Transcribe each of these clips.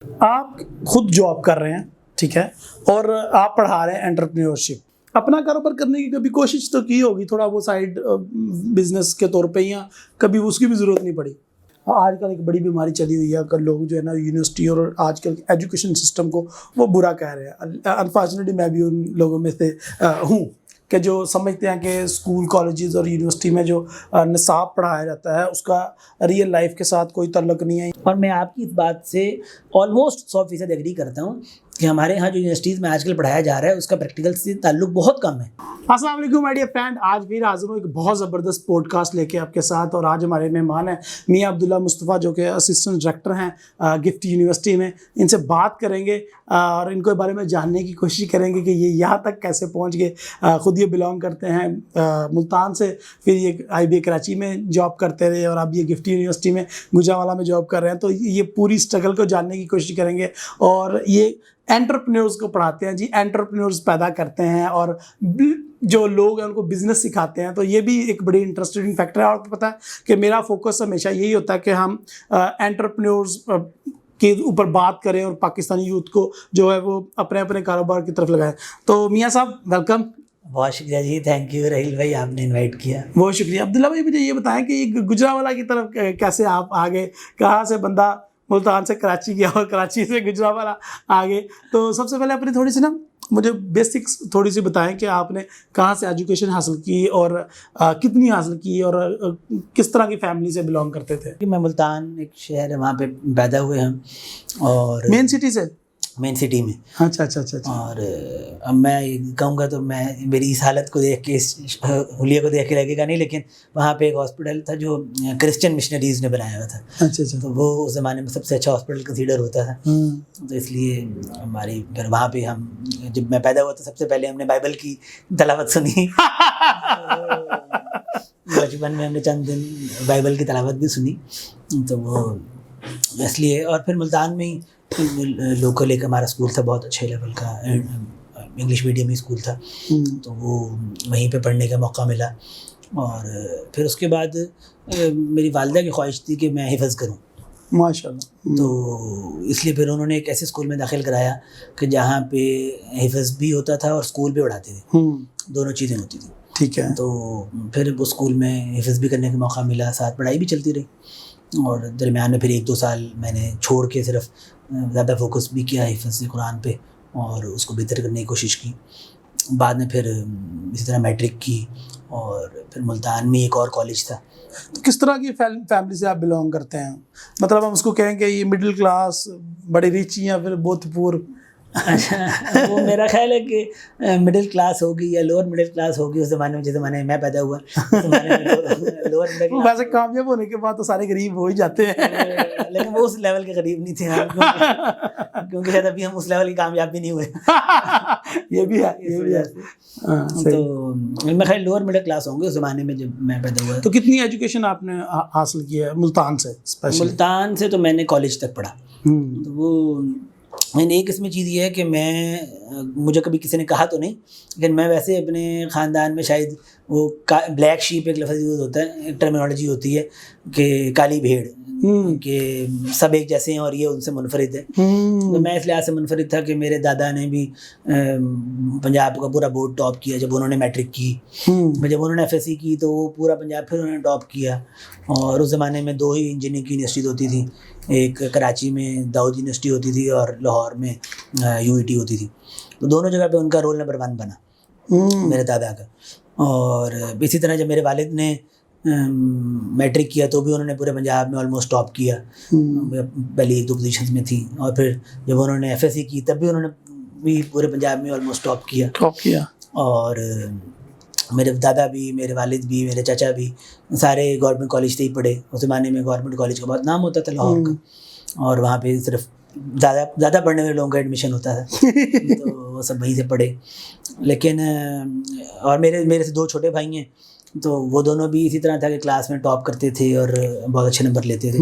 آپ خود جاب کر رہے ہیں، ٹھیک ہے، اور آپ پڑھا رہے ہیں انٹرپرینیورشپ، اپنا کاروبار کرنے کی کبھی کوشش تو کی ہوگی تھوڑا وہ سائڈ بزنس کے طور پہ، یا کبھی اس کی بھی ضرورت نہیں پڑی؟ آج کل ایک بڑی بیماری چلی ہوئی ہے کہ لوگ جو ہے نا یونیورسٹی اور آج کل ایجوکیشن سسٹم کو وہ برا کہہ رہے ہیں. انفارچونیٹلی میں بھی ان لوگوں میں سے ہوں کہ جو سمجھتے ہیں کہ اسکول کالجز اور یونیورسٹی میں جو نصاب پڑھایا جاتا ہے اس کا ریئل لائف کے ساتھ کوئی تعلق نہیں ہے. اور میں آپ کی اس بات سے آلموسٹ 100% ایگری کرتا ہوں کہ ہمارے یہاں جو یونیورسٹیز میں آج کل پڑھایا جا رہا ہے اس کا پریکٹیکل سے تعلق بہت کم ہے. السلام علیکم مائی ڈیئر فرینڈ، آج پھر حاضر ہوں ایک بہت زبردست پوڈ کاسٹ لے کے آپ کے ساتھ، اور آج ہمارے مہمان ہیں میاں عبداللہ مصطفیٰ جو کہ اسسٹنٹ ڈائریکٹر ہیں گفٹ یونیورسٹی میں. ان سے بات کریں گے اور ان کے بارے میں جاننے کی کوشش کریں گے کہ یہ یہاں تک کیسے پہنچ گئے. خود یہ بلانگ کرتے ہیں ملتان سے، پھر یہ IBA کراچی میں جاب کرتے رہے اور اب یہ گفٹ یونیورسٹی میں گوجرانوالہ میں جاب کر رہے ہیں. تو یہ پوری اسٹرگل کو جاننے کی کوشش کریں گے، اور یہ انٹرپرینورز کو پڑھاتے ہیں جی، انٹرپرینورز پیدا کرتے ہیں اور جو لوگ ہیں ان کو بزنس سکھاتے ہیں. تو یہ بھی ایک بڑی انٹرسٹنگ فیکٹر ہے. اور آپ کو پتہ ہے کہ میرا فوکس ہمیشہ یہی ہوتا ہے کہ ہم انٹرپرینورز کے اوپر بات کریں اور پاکستانی یوتھ کو جو ہے وہ اپنے اپنے کاروبار کی طرف لگائیں. تو میاں صاحب ویلکم. بہت شکریہ جی، تھینک یو رحیل بھائی، آپ نے انوائٹ کیا. بہت شکریہ. عبداللہ بھائی مجھے یہ بتائیں کہ یہ گوجرانوالہ کی طرف کیسے آپ آگے، کہاں سے بندہ ملتان سے کراچی گیا اور کراچی سے گوجرانوالہ آگے؟ تو سب سے پہلے اپنی تھوڑی سی نا مجھے بیسکس تھوڑی سی بتائیں کہ آپ نے کہاں سے ایجوکیشن حاصل کی اور کتنی حاصل کی اور کس طرح کی فیملی سے بلانگ کرتے تھے؟ میں ملتان ایک شہر ہے وہاں پہ پیدا ہوئے ہم، اور مین سٹی سے؟ مین سٹی میں. اچھا اچھا اچھا. اور اب میں کہوں گا تو میں میری اس حالت کو دیکھ کے، اس حلیے کو دیکھ کے لگے گا نہیں، لیکن وہاں پہ ایک ہاسپٹل تھا جو کرسچن مشنریز نے بنایا ہوا تھا. اچھا اچھا. تو وہ اس زمانے میں سب سے اچھا ہاسپٹل کنسیڈر ہوتا تھا. تو اس لیے ہماری پھر وہاں پہ ہم، جب میں پیدا ہوا تو سب سے پہلے ہم نے بائبل کی تلاوت سنی. بچپن میں ہم نے چند دن بائبل کی تلاوت بھی سنی. تو وہ اس لیے، اور پھر ملتان میں ہی لوکل ایک ہمارا اسکول تھا بہت اچھے لیول کا، انگلش میڈیم ہی اسکول تھا. تو وہ وہیں پہ پڑھنے کا موقع ملا. اور پھر اس کے بعد میری والدہ کی خواہش تھی کہ میں حفظ کروں. ماشاء اللہ. تو اس لیے پھر انہوں نے ایک ایسے اسکول میں داخل کرایا کہ جہاں پہ حفظ بھی ہوتا تھا اور اسکول بھی پڑھاتے تھے، دونوں چیزیں ہوتی تھیں. ٹھیک ہے. تو پھر اس اسکول میں حفظ بھی کرنے کا موقع ملا، ساتھ پڑھائی بھی چلتی رہی. اور درمیان میں پھر 1-2 سال میں نے چھوڑ کے صرف زیادہ فوکس بھی کیا حفظ قرآن پہ اور اس کو بہتر کرنے کی کوشش کی. بعد میں پھر اسی طرح میٹرک کی، اور پھر ملتان میں ایک اور کالج تھا. تو کس طرح کی فیملی سے آپ بلانگ کرتے ہیں؟ مطلب ہم اس کو کہیں کہ یہ مڈل کلاس، بڑی ریچ، یا پھر بہت پور؟ اچھا، وہ میرا خیال ہے کہ مڈل کلاس ہوگی یا لوور مڈل کلاس ہوگی. اس زمانے میں، جس زمانے میں میں پیدا ہوا، اس زمانے میں لوور مڈل کلاس. ویسے کامیاب ہونے کے بعد تو سارے غریب ہو ہی جاتے ہیں، لیکن وہ اس لیول کے غریب نہیں تھے کیونکہ شاید ابھی ہم اس لیول کی کامیاب بھی نہیں ہوئے. یہ بھی ہے، یہ بھی ہے. تو میں خیال لوور مڈل کلاس ہوں گے اس زمانے میں جب میں پیدا ہوا. تو کتنی ایجوکیشن آپ نے حاصل کی ہے ملتان سے؟ ملتان سے تو میں نے کالج تک پڑھا. تو وہ ایک اس میں چیز یہ ہے کہ مجھے کبھی کسی نے کہا تو نہیں، لیکن میں ویسے اپنے خاندان میں شاید وہ بلیک شیپ ایک لفظ یوز ہوتا ہے، ایک ٹرمینالوجی ہوتی ہے کہ کالی بھیڑ، کہ سب ایک جیسے ہیں اور یہ ان سے منفرد ہے. تو میں اس لحاظ سے منفرد تھا کہ میرے دادا نے بھی پنجاب کا پورا بورڈ ٹاپ کیا جب انہوں نے میٹرک کی. جب انہوں نے FSC کی تو وہ پورا پنجاب پھر انہوں نے ٹاپ کیا. اور اس زمانے میں 2 ہی انجینئرنگ کی یونیورسٹیز ہوتی تھیں، ایک کراچی میں داؤد یونیورسٹی ہوتی تھی اور لاہور میں UET ہوتی تھی. تو دونوں جگہ پہ ان کا رول نمبر 1 بنا میرے دادا کا. اور اسی طرح جب میرے والد نے میٹرک کیا تو بھی انہوں نے پورے پنجاب میں آلموسٹ ٹاپ کیا، پہلی 1-2 پوزیشنز میں تھی. اور پھر جب انہوں نے FSC کی تب بھی انہوں نے بھی پورے پنجاب میں آلموسٹ ٹاپ کیا. اور میرے دادا بھی، میرے والد بھی، میرے چاچا بھی سارے گورنمنٹ کالج سے ہی پڑھے. اس زمانے میں گورنمنٹ کالج کا بہت نام ہوتا تھا لاہور کا، اور وہاں پہ صرف زیادہ پڑھنے والے لوگوں کا ایڈمیشن ہوتا تھا. تو وہ سب وہیں سے پڑھے. لیکن اور میرے سے 2 چھوٹے بھائی ہیں، تو وہ دونوں بھی اسی طرح تھا کہ کلاس میں ٹاپ کرتے تھے اور بہت اچھے نمبر لیتے تھے.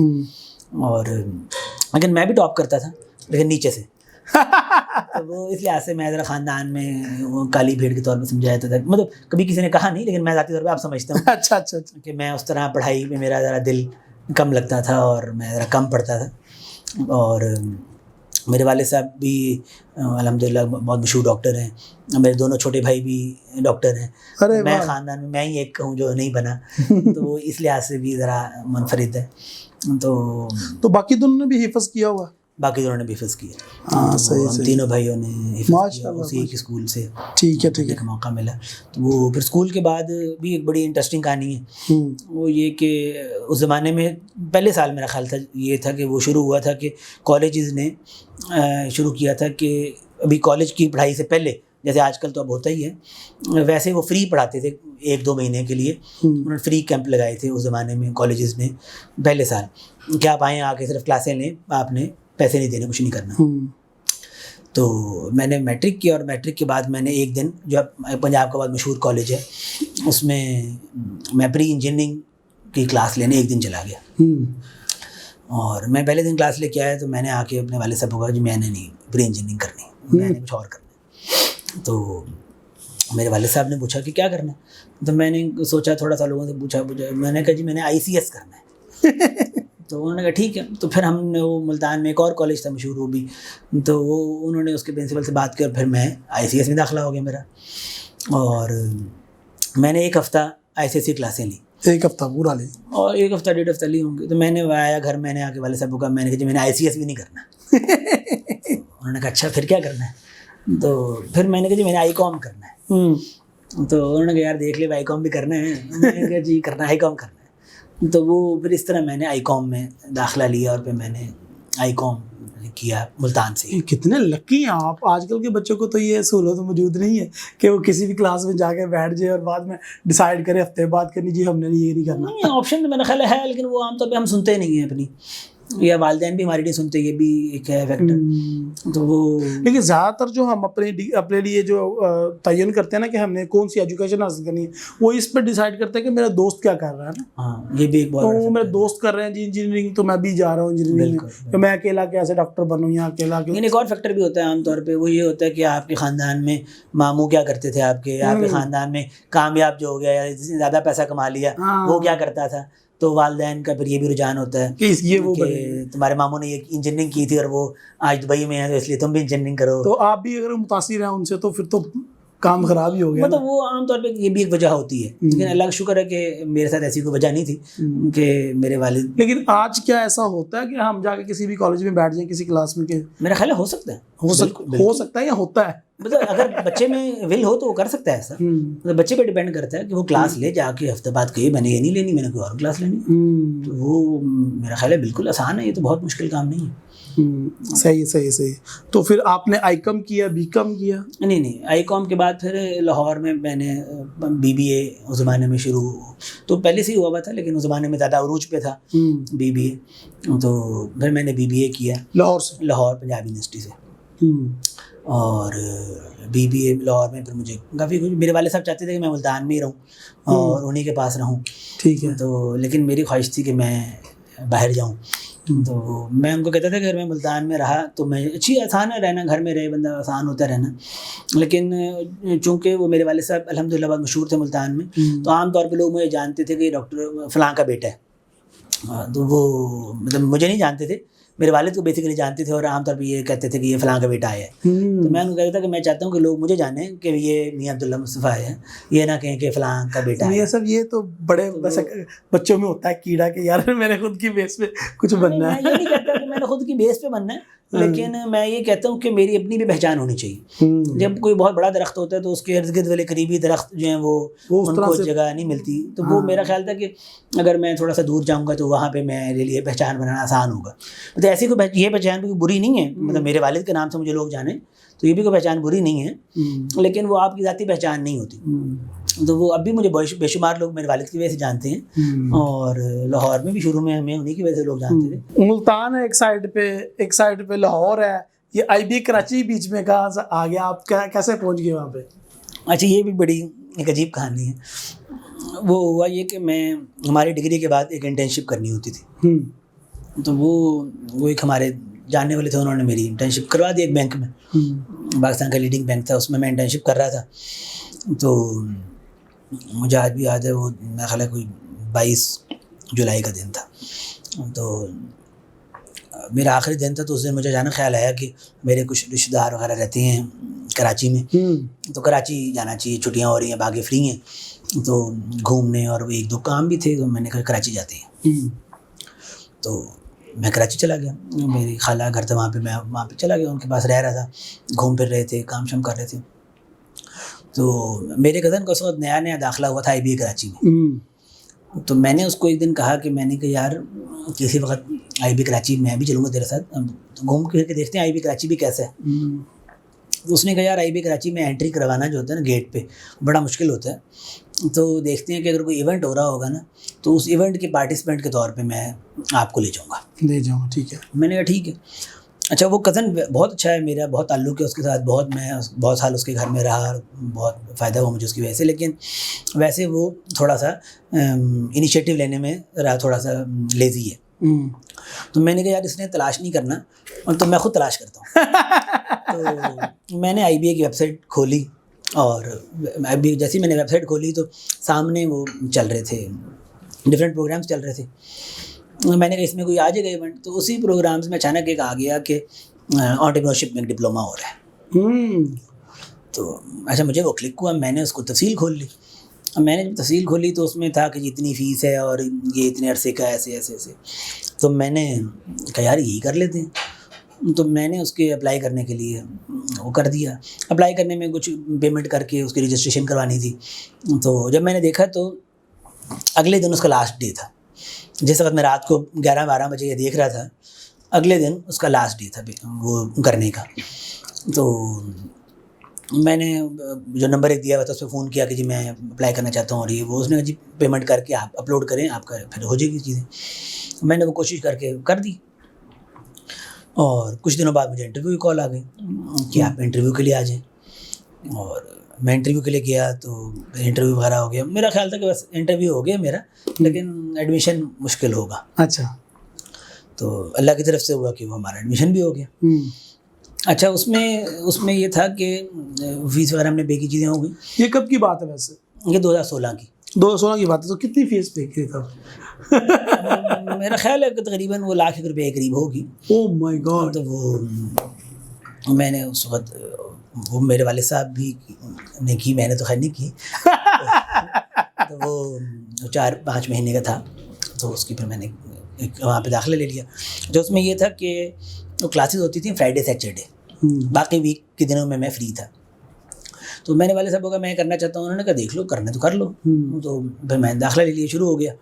اور لیکن میں بھی ٹاپ کرتا تھا لیکن نیچے سے. تو وہ اس لحاظ سے میں ذرا خاندان میں کالی بھیڑ کے طور پہ سمجھا جاتا تھا. مطلب کبھی کسی نے کہا نہیں، لیکن میں ذاتی طور پہ آپ سمجھتا ہوں اچھا کہ میں اس طرح پڑھائی میں میرا ذرا دل کم لگتا تھا اور میں ذرا کم پڑھتا تھا. اور میرے والد صاحب بھی الحمدللہ بہت مشہور ڈاکٹر ہیں. میرے دونوں چھوٹے بھائی بھی ڈاکٹر ہیں. میں خاندان میں ہی ایک ہوں جو نہیں بنا, تو وہ اس لحاظ سے بھی ذرا منفرد ہے. تو باقی دونوں نے بھی حفظ کیا ہوا؟ باقی دونوں نے بھی حفظ کیا. ہاں صحیح ہم تینوں بھائیوں نے حفظ کیا اسی ایک اسکول سے. ٹھیک ہے ٹھیک ہے. ایک موقع ملا تو وہ پھر اسکول کے بعد بھی ایک بڑی انٹرسٹنگ کہانی ہے. وہ یہ کہ اس زمانے میں پہلے سال میرا خیال تھا یہ تھا کہ وہ شروع ہوا تھا کہ کالجز نے شروع کیا تھا کہ ابھی کالج کی پڑھائی سے پہلے, جیسے آج کل تو اب ہوتا ہی ہے, ویسے وہ فری پڑھاتے تھے 1-2 مہینے کے لیے. انہوں نے فری کیمپ لگائے تھے اس زمانے میں کالجز نے پہلے سال کہ آپ آئیں, آ کے صرف کلاسیں لیں, آپ نے پیسے نہیں دینے, کچھ نہیں کرنا. تو میں نے میٹرک کیا, اور میٹرک کے بعد میں نے ایک دن جو پنجاب کا بہت مشہور کالج ہے اس میں پری انجینئرنگ کی کلاس لینے ایک دن چلا گیا. اور میں پہلے دن کلاس لے کے آیا تو میں نے آ کے اپنے والد صاحب کو کہا کہ میں نے نہیں پری انجینئرنگ کرنی, میں نے کچھ اور کرنا. تو میرے والد صاحب نے پوچھا کہ کیا کرنا ہے, تو میں نے سوچا تھوڑا سا لوگوں سے پوچھا, میں نے کہا جی میں نے ICS کرنا ہے. تو انہوں نے کہا ٹھیک ہے. تو پھر ہم نے وہ ملتان میں ایک اور کالج تھا مشہور وہ بھی, تو وہ انہوں نے اس کے پرنسپل سے بات کی اور پھر میں ICS میں داخلہ ہو گیا میرا. اور میں نے 1 ہفتہ ICS کلاسیں لی. 1 ہفتہ پورا لی؟ اور 1 ہفتہ 1.5 ہفتہ لی ہوں گی. تو میں نے آیا گھر, میں نے آ کے والد صاحب کو کہا, میں نے کہا جی میں نے ICS بھی نہیں کرنا. انہوں نے کہا اچھا پھر کیا کرنا ہے؟ تو پھر میں نے کہا جی میں نے ICOM کرنا ہے. تو انہوں نے کہا یار دیکھ لے ICOM بھی کرنا ہے. میں نے کہا جی کرنا ہے, ICOM کرنا ہے. تو وہ پھر اس طرح میں نے ICOM میں داخلہ لیا, اور پھر میں نے ICOM کیا ملتان سے. کتنے لکی ہیں آپ. آج کل کے بچوں کو تو یہ سہولت موجود نہیں ہے کہ وہ کسی بھی کلاس میں جا کے بیٹھ جائے اور بعد میں ڈیسائیڈ کرے ہفتے بعد کرنی جی ہم نے یہ نہیں کرنا. نہیں, آپشن تو میرا خیال ہے, لیکن وہ عام طور پہ ہم سنتے نہیں ہیں اپنی, یا والدین بھی ہماری نہیں سنتے, یہ بھی ایک ہے فیکٹر. تو وہ لیکن زیادہ تر جو ہم اپنے لیے جو تعین کرتے ہیں نا کہ ہم نے کون سی ایجوکیشن حاصل کرنی ہے, وہ اس پہ ڈیسائیڈ کرتے ہیں کہ میرا دوست کیا کر رہا ہے نا. ہاں یہ بھی ایک بہت, تو میرے دوست کر رہے ہیں جی انجینئرنگ, تو میں بھی جا رہا ہوں انجینئرنگ میں, تو میں اکیلا کیسے ڈاکٹر بنوں یا اکیلا. لیکن ایک اور فیکٹر بھی ہوتا ہے عام طور پہ, وہ یہ ہوتا ہے کہ آپ کے خاندان میں ماموں کیا کرتے تھے, آپ کے خاندان میں کامیاب جو ہو گیا یا زیادہ پیسہ کما لیا وہ کیا کرتا تھا. تو والدین کا پھر یہ بھی رجحان ہوتا ہے کہ تمہارے ماموں نے یہ انجینئرنگ کی تھی اور وہ آج دبئی میں ہے, تو اس لیے تم بھی انجینئرنگ کرو. تو آپ بھی اگر متاثر ہیں ان سے تو پھر تو کام خراب ہی ہو گیا. مطلب وہ عام طور پہ یہ بھی ایک وجہ ہوتی ہے, لیکن اللہ کا شکر ہے کہ میرے ساتھ ایسی کوئی وجہ نہیں تھی کہ میرے والد. لیکن آج کیا ایسا ہوتا ہے کہ ہم جا کے کسی بھی کالج میں بیٹھ جائیں کسی کلاس میں, کہ میرا خیال ہے ہو سکتا ہے, ہو سکتا ہے یا ہوتا ہے, مطلب اگر بچے میں ول ہو تو وہ کر سکتا ہے ایسا. مطلب بچے پہ ڈیپینڈ کرتا ہے کہ وہ کلاس لے, جا کے ہفتے بعد کہے میں نے یہ نہیں لینی, میں نے کوئی اور کلاس لینی. تو وہ میرا خیال ہے بالکل آسان ہے, یہ تو بہت مشکل کام نہیں ہے. صحیح. تو پھر آپ نے ICOM کیا, BCom کیا؟ نہیں, ICOM کے بعد پھر لاہور میں میں نے BBA اس زمانے میں شروع, تو پہلے سے ہی ہوا تھا لیکن اس زمانے میں زیادہ عروج پہ تھا BBA. تو پھر میں نے BBA کیا لاہور سے, لاہور پنجاب یونیورسٹی سے. اور BBA لاہور میں پھر مجھے کافی کچھ, میرے والد صاحب چاہتے تھے کہ میں ملتان میں ہی رہوں اور انہیں کے پاس رہوں. ٹھیک ہے. تو لیکن میری خواہش تھی کہ میں باہر جاؤں. تو میں ان کو کہتا تھا کہ اگر میں ملتان میں رہا تو میں آسان ہے رہنا, گھر میں رہے بندہ آسان ہوتا ہے رہنا. لیکن چونکہ وہ میرے والد صاحب الحمدللہ بہت مشہور تھے ملتان میں, تو عام طور پہ لوگ مجھے جانتے تھے کہ ڈاکٹر فلاں کا بیٹا ہے. تو وہ مطلب مجھے نہیں جانتے تھے, میرے والد کو بیسیکلی جانتے تھے, اور عام طور پہ یہ کہتے تھے کہ یہ فلاں کا بیٹا آیا ہے. تو میں ان کو کہتا تھا کہ میں چاہتا ہوں کہ لوگ مجھے جانیں کہ یہ میاں عبداللہ مصطفیٰ آیا ہے, یہ نہ کہیں کہ فلاں کا بیٹا ہے. یہ تو بڑے بچوں میں ہوتا ہے کیڑا کہ یار میں نے خود کی بیس پہ کچھ بننا ہے. میں یہ نہیں کہتا کہ میں نے خود کی بیس پہ بننا ہے, لیکن میں یہ کہتا ہوں کہ میری اپنی بھی پہچان ہونی چاہیے. جب کوئی بہت بڑا درخت ہوتا ہے تو اس کے ارد گرد والے قریبی درخت جو ہیں وہ ان کو جگہ نہیں ملتی. تو وہ میرا خیال تھا کہ اگر میں تھوڑا سا دور جاؤں گا تو وہاں پہ میرے لیے پہچان بنانا آسان ہوگا. تو ایسی کوئی یہ پہچان کوئی بری نہیں ہے, مطلب میرے والد کے نام سے مجھے لوگ جانیں تو یہ بھی کوئی پہچان بری نہیں ہے, لیکن وہ آپ کی ذاتی پہچان نہیں ہوتی. تو وہ اب بھی مجھے بے شمار لوگ میرے والد کی وجہ سے جانتے ہیں, اور لاہور میں بھی شروع میں ہمیں انہیں کی وجہ سے لوگ جانتے تھے. ملتان ہے ایک سائڈ پہ لاہور ہے, یہ IB کراچی بیچ میں کہاں سے آ گیا, آپ کیسے پہنچ گئے وہاں پہ؟ اچھا یہ بھی بڑی ایک عجیب کہانی ہے. وہ ہوا یہ کہ میں ہماری ڈگری کے بعد ایک انٹرنشپ کرنی ہوتی تھی, تو وہ ایک ہمارے جاننے والے تھے, انہوں نے میری انٹرنشپ کروا دی ایک بینک میں, پاکستان کا لیڈنگ بینک تھا, اس میں انٹرنشپ کر رہا تھا. تو مجھے آج بھی یاد ہے, وہ میرا خیال ہے کوئی 22 جولائی کا دن تھا. تو میرا آخری دن تھا تو اس دن مجھے جانا خیال آیا کہ میرے کچھ رشتہ دار وغیرہ رہتے ہیں کراچی میں، تو کراچی جانا چاہیے، چھٹیاں ہو رہی ہیں، باقی فری ہیں، تو گھومنے اور ایک دو کام بھی تھے، تو میں نے کہا کراچی جاتے ہیں. تو میں کراچی چلا گیا، میری خالہ گھر تھا وہاں پہ، میں وہاں پہ چلا گیا، ان کے پاس رہ رہا تھا، گھوم پھر رہے تھے، کام شام کر رہے تھے. تو میرے کزن کا اس وقت نیا نیا داخلہ ہوا تھا IBA کراچی میں. تو میں نے اس کو ایک دن کہا کہ میں نے کہا یار کسی وقت IBA کراچی میں بھی چلوں گا تیرے ساتھ، گھوم پھر کے دیکھتے ہیں IBA کراچی بھی کیسا ہے. تو اس نے کہا یار IBA کراچی میں انٹری کروانا جو ہوتا ہے نا گیٹ پہ بڑا مشکل ہوتا ہے، تو دیکھتے ہیں کہ اگر کوئی ایونٹ ہو رہا ہوگا نا تو اس ایونٹ کے پارٹیسپینٹ کے طور پہ میں آپ کو لے جاؤں گا. ٹھیک ہے. میں نے کہا ٹھیک ہے. اچھا وہ کزن بہت اچھا ہے میرا، بہت تعلق ہے اس کے ساتھ، میں بہت سال اس کے گھر میں رہا، بہت فائدہ ہوا مجھے اس کی وجہ سے، لیکن ویسے وہ تھوڑا سا انیشیٹو لینے میں رہا، تھوڑا سا لیزی ہے. تو میں نے کہا یار اس نے تلاش نہیں کرنا، اور تو میں خود تلاش کرتا ہوں. تو میں نے IBA کی ویب سائٹ کھولی، اور جیسے میں نے ویب سائٹ کھولی تو سامنے وہ چل رہے تھے، ڈفرینٹ پروگرامس چل رہے تھے. میں نے کہا اس میں کوئی آ جائے گا ایونٹ، تو اسی پروگرامس میں اچانک ایک آ گیا کہ انٹرپرینیورشپ میں ڈپلوما ہو رہا ہے. تو اچھا مجھے وہ کلک ہوا، میں نے اس کو تفصیل کھول لی. میں نے جب تفصیل کھولی تو اس میں تھا کہ اتنی فیس ہے اور یہ اتنے عرصے کا ایسے ایسے ایسے. تو میں نے کہا یار یہی کر لیتے ہیں. تو میں نے اس کے اپلائی کرنے کے لیے وہ کر دیا. اپلائی کرنے میں کچھ پیمنٹ کر کے اس کی رجسٹریشن کروانی تھی. تو جب میں نے دیکھا تو اگلے دن اس کا لاسٹ ڈے تھا. جس وقت میں رات کو 11-12 بجے یہ دیکھ رہا تھا، اگلے دن اس کا لاسٹ ڈے تھا وہ کرنے کا. تو میں نے جو نمبر ایک دیا ہوا تھا اس پہ فون کیا کہ جی میں اپلائی کرنا چاہتا ہوں، اور یہ وہ اس نے جی پیمنٹ کر کے آپ اپلوڈ کریں، آپ کا پھر ہو جائے گی چیزیں. میں نے وہ کوشش کر کے کر دی، اور کچھ دنوں بعد مجھے انٹرویو کی کال آ گئی کہ آپ انٹرویو کے لیے آ جائیں. اور میں انٹرویو کے لیے گیا تو انٹرویو وغیرہ ہو گیا. میرا خیال تھا کہ بس انٹرویو ہو گیا میرا، لیکن ایڈمیشن مشکل ہوگا. اچھا. تو اللہ کی طرف سے ہوا کہ وہ ہمارا ایڈمیشن بھی ہو گیا. اچھا اس میں یہ تھا کہ فیس وغیرہ ہم نے پے کی، چیزیں ہو گئی. یہ کب کی بات ہے ویسے؟ یہ 2016 کی. 2016 کی بات ہے. تو کتنی فیس پے کی تھا؟ میرا خیال ہے کہ تقریباً وہ $1,00,000 کے قریب ہوگی. اوہ مائی گاڈ. تو وہ میں نے اس وقت، وہ میرے والد صاحب بھی نے کی، میں نے تو خیر نہیں کی. تو وہ 4-5 مہینے کا تھا، تو اس کی پھر میں نے وہاں پہ داخلہ لے لیا. جو اس میں یہ تھا کہ وہ کلاسز ہوتی تھیں فرائیڈے سیٹرڈے، باقی ویک کے دنوں میں میں فری تھا. تو میں نے والد صاحب کو کہا میں کرنا چاہتا ہوں. انہوں نے کہا دیکھ لو، کرنا تو کر لو. تو پھر میں داخلہ لے لیا، شروع ہو گیا.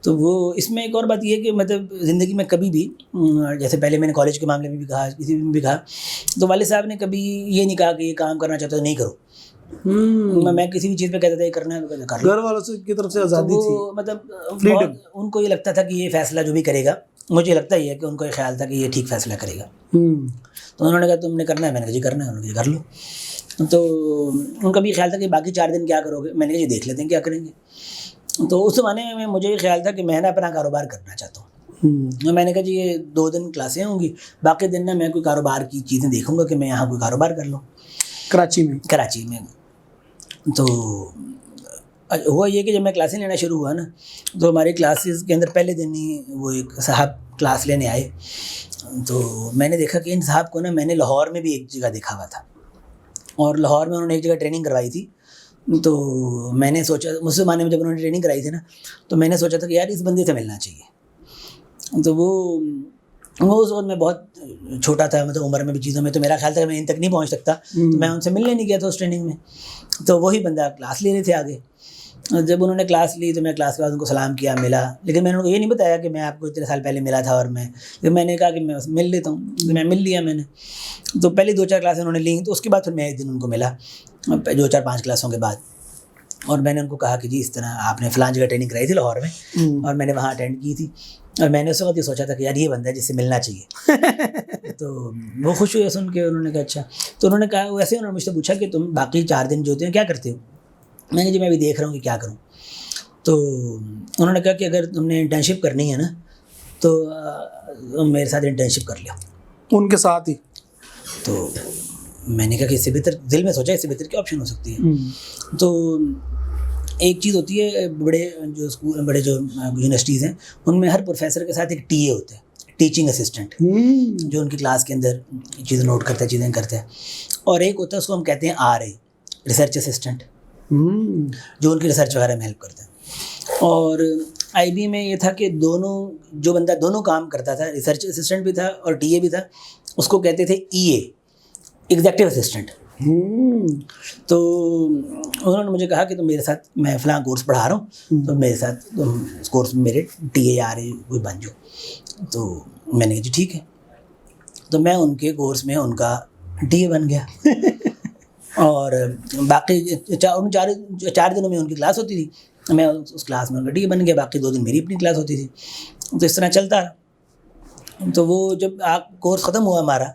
تو وہ اس میں ایک اور بات یہ ہے کہ مطلب زندگی میں کبھی بھی، جیسے پہلے میں نے کالج کے معاملے میں بھی کہا، کسی میں بھی کہا، تو والد صاحب نے کبھی یہ نہیں کہا کہ یہ کام کرنا چاہتا ہو نہیں کرو. میں کسی بھی چیز پہ کہتا تھا یہ کرنا ہے تو کر لو. گھر والوں سے کی طرف سے آزادی تھی، مطلب ان کو یہ لگتا تھا کہ یہ فیصلہ جو بھی کرے گا، مجھے لگتا ہی ہے کہ ان کو یہ خیال تھا کہ یہ ٹھیک فیصلہ کرے گا. تو انہوں نے کہا تم نے کرنا ہے، میں نے کہا جی کرنا ہے. انہوں نے کہا کر لو. تو ان کا بھی خیال تھا کہ باقی 4 دن کیا کرو گے. میں نے کہا جی دیکھ لیتے ہیں کیا کریں گے. تو اس زمانے میں مجھے یہ خیال تھا کہ میں نا اپنا کاروبار کرنا چاہتا ہوں. میں نے کہا جی یہ 2 دن کلاسیں ہوں گی، باقی دن نا میں کوئی کاروبار کی چیزیں دیکھوں گا کہ میں یہاں کوئی کاروبار کر لوں کراچی میں. تو ہوا یہ کہ جب میں کلاسیں لینا شروع ہوا نا، تو ہماری کلاسز کے اندر پہلے دن ہی وہ ایک صاحب کلاس لینے آئے. تو میں نے دیکھا کہ ان صاحب کو نا میں نے لاہور میں بھی ایک جگہ دیکھا ہوا تھا، اور لاہور میں انہوں نے ایک جگہ ٹریننگ کروائی تھی. تو میں نے سوچا، اس زمانے میں جب انہوں نے ٹریننگ کرائی تھی نا، تو میں نے سوچا تھا کہ یار اس بندے سے ملنا چاہیے. تو وہ اس وقت میں بہت چھوٹا تھا، مطلب عمر میں بھی چیزوں میں، تو میرا خیال تھا کہ میں ان تک نہیں پہنچ سکتا. تو میں ان سے ملنے نہیں گیا تھا اس ٹریننگ میں. تو وہی بندہ کلاس لے رہے تھے آگے. جب انہوں نے کلاس لی تو میں کلاس کے بعد ان کو سلام کیا، ملا. لیکن میں نے ان کو یہ نہیں بتایا کہ میں آپ کو اتنے سال پہلے ملا تھا، اور میں نے کہا کہ میں مل لیتا ہوں. میں مل لیا میں نے. تو پہلی 2-4 کلاسیں انہوں نے لیں. تو اس کے بعد پھر میں ایک دن ان کو ملا 2-4-5 کلاسوں کے بعد، اور میں نے ان کو کہا کہ جی اس طرح آپ نے فلاں جگہ ٹریننگ کرائی تھی لاہور میں، اور میں نے وہاں اٹینڈ کی تھی، اور میں نے اس وقت یہ سوچا تھا کہ یار یہ بندہ ہے جس سے ملنا چاہیے. تو وہ خوش ہوئے سن کے. انہوں نے کہا اچھا. تو انہوں نے کہا، ویسے انہوں نے مجھ سے پوچھا کہ تم باقی 4 دن جو ہوتے ہیں کیا کرتے ہو. میں نے جی میں بھی دیکھ رہا ہوں کہ کیا کروں. تو انہوں نے کہا کہ اگر تم نے انٹرنشپ کرنی ہے نا تو میرے ساتھ انٹرنشپ کر لو. ان کے ساتھ ہی. تو میں نے کہا کہ اس سے بہتر، دل میں سوچا اس سے بہتر کیا آپشن ہو سکتی ہے. تو ایک چیز ہوتی ہے، بڑے جو یونیورسٹیز ہیں ان میں ہر پروفیسر کے ساتھ ایک ٹی اے ہوتا ہے. ٹیچنگ اسسٹنٹ، جو ان کی کلاس کے اندر چیزیں نوٹ کرتا ہے، چیزیں کرتا ہے. اور ایک ہوتا ہے اس کو ہم کہتے ہیں RA، ریسرچ اسسٹنٹ، جو ان کی ریسرچ وغیرہ میں ہیلپ کرتا ہے. اور IB میں یہ تھا کہ جو بندہ دونوں کام کرتا تھا، ریسرچ اسسٹنٹ بھی تھا اور TA بھی تھا، اس کو کہتے تھے EA، ایگزیکٹو اسسٹنٹ. تو انہوں نے مجھے کہا کہ تم میرے ساتھ، میں فلاں کورس پڑھا رہا ہوں، تو میرے ساتھ تم اس کورس میں میرے TA RA کوئی بن جاؤ. تو میں نے کہا جی ٹھیک ہے. تو میں ان کے کورس میں ان کا TA بن گیا. اور باقی 4 دنوں میں ان کی کلاس ہوتی تھی، میں اس کلاس میں ان کا TA بن گیا، باقی 2 دن میری اپنی کلاس ہوتی تھی. تو اس طرح چلتا رہا. تو وہ جب کورس ختم ہوا ہمارا،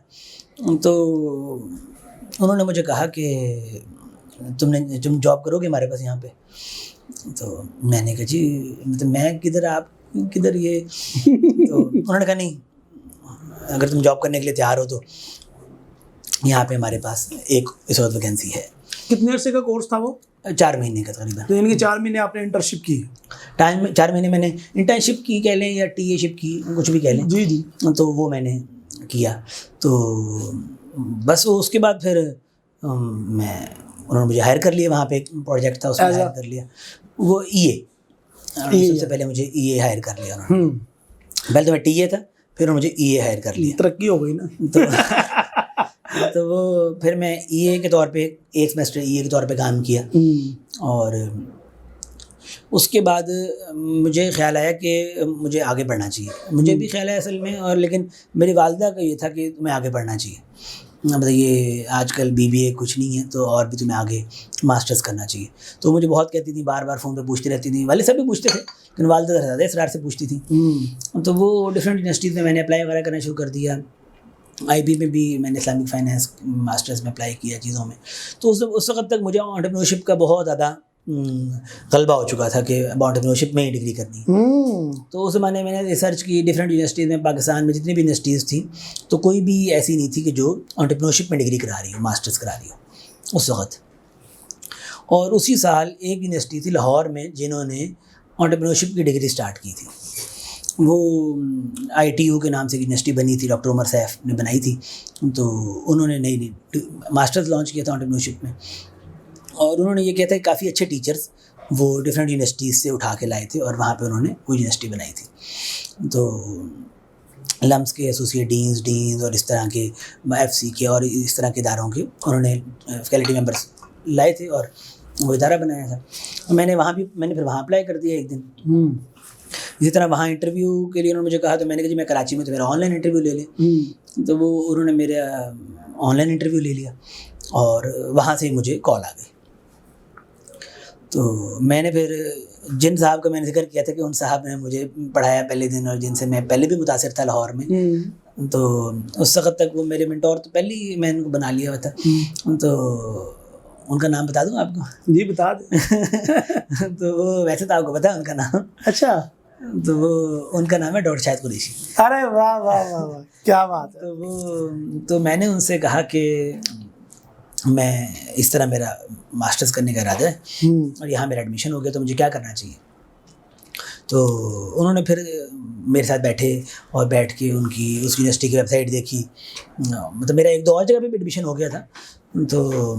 تو انہوں نے مجھے کہا کہ تم جاب کرو گے ہمارے پاس یہاں پہ. تو میں نے کہا جی مطلب میں کدھر، آپ کدھر یہ. تو انہوں نے کہا نہیں، اگر تم جاب کرنے کے لیے تیار ہو تو یہاں پہ ہمارے پاس ایک اس وقت ویکینسی ہے. کتنے عرصے کا کورس تھا وہ؟ 4 مہینے کا تقریباً. تو یعنی کہ 4 مہینے آپ نے انٹرنشپ کی؟ 4 مہینے میں نے انٹرنشپ کی کہہ لیں یا TA شپ کی، کچھ بھی کہہ لیں. جی جی. تو وہ میں نے کیا. تو بس وہ اس کے بعد پھر انہوں نے مجھے ہائر کر لیا. وہاں پہ ایک پروجیکٹ تھا، اس میں ہائر کر لیا. وہ EA، سب سے پہلے مجھے EA ہائر کر لیا انہوں نے. پہلے تو میں TA تھا، پھر انہوں نے مجھے EA ہائر کر لیا. ترقی ہو گئی نا. تو وہ پھر میں EA کے طور پہ ایک سیمسٹر EA کے طور پہ کام کیا. اور اس کے بعد مجھے خیال آیا کہ مجھے آگے بڑھنا چاہیے. مجھے بھی خیال ہے اصل میں، اور لیکن میری والدہ کا یہ تھا کہ تمہیں آگے بڑھنا چاہیے. مطلب یہ آج کل BBA کچھ نہیں ہے، تو اور بھی تمہیں آگے ماسٹرز کرنا چاہیے. تو مجھے بہت کہتی تھی، بار بار فون پہ پوچھتی رہتی تھی. والد صاحب بھی پوچھتے تھے، لیکن والدہ زیادہ اصرار سے پوچھتی تھی. تو وہ ڈفرینٹ یونیورسٹیز میں نے اپلائی وغیرہ کرنا شروع کر دیا. IB میں بھی میں نے اسلامک فائنینس ماسٹرز میں اپلائی کیا چیزوں میں. تو اس وقت تک مجھے انٹرپرینورشپ کا بہت زیادہ غلبہ ہو چکا تھا کہ اب انٹرپرینورشپ میں ہی ڈگری کرنی ہے. تو اس زمانے میں نے ریسرچ کی ڈفرینٹ یونیورسٹیز میں. پاکستان میں جتنی بھی یونیورسٹیز تھیں تو کوئی بھی ایسی نہیں تھی کہ جو انٹرپرینورشپ میں ڈگری کرا رہی ہو، ماسٹرز کرا رہی ہو اس وقت. اور اسی سال ایک یونیورسٹی تھی لاہور میں جنہوں نے انٹرپرینورشپ کی ڈگری اسٹارٹ کی تھی. وہ ITU کے نام سے یونیورسٹی بنی تھی، ڈاکٹر عمر سیف نے بنائی تھی. تو انہوں نے نئی ماسٹرز لانچ کیا تھا انٹرپرینورشپ میں. اور انہوں نے یہ کہا تھا کہ کافی اچھے ٹیچرز وہ ڈفرینٹ یونیورسٹیز سے اٹھا کے لائے تھے، اور وہاں پہ انہوں نے وہ یونیورسٹی بنائی تھی. تو لمس کے ایسوسیٹ ڈینز اور اس طرح کے FC کے اور اس طرح کے اداروں کے انہوں نے فیکلٹی ممبرس لائے تھے، اور وہ ادارہ بنایا تھا. میں نے پھر وہاں اپلائی کر دیا ایک دن. اسی طرح وہاں انٹرویو کے لیے انہوں نے مجھے کہا، تو میں نے کہا جی میں کراچی میں، تو میرا آن لائن انٹرویو لے لیں. تو انہوں نے میرا آن لائن انٹرویو لے لیا، اور وہاں سے مجھے کال آ گئی. تو میں نے پھر جن صاحب کا میں نے ذکر کیا تھا کہ ان صاحب نے مجھے پڑھایا پہلے دن، اور جن سے میں پہلے بھی متاثر تھا لاہور میں، تو اس وقت تک وہ میرے منٹور تو پہلے ہی میں ان کو بنا لیا ہوا تھا. تو ان کا نام بتا دوں آپ کو؟ جی بتا دیں. تو وہ ویسے تو آپ کو پتا ہے ان کا نام. اچھا. تو وہ ان کا نام ہے ڈاکٹر شاہد قریشی. ارے واہ واہ واہ واہ، کیا بات ہے. تو میں نے ان سے کہا کہ میں اس طرح میرا ماسٹرز کرنے کا ارادہ ہے، اور یہاں میرا ایڈمیشن ہو گیا، تو مجھے کیا کرنا چاہیے. تو انہوں نے پھر میرے ساتھ بیٹھے، اور بیٹھ کے ان کی اس یونیورسٹی کی ویب سائٹ دیکھی. مطلب میرا 1-2 اور جگہ پہ بھی ایڈمیشن ہو گیا تھا. تو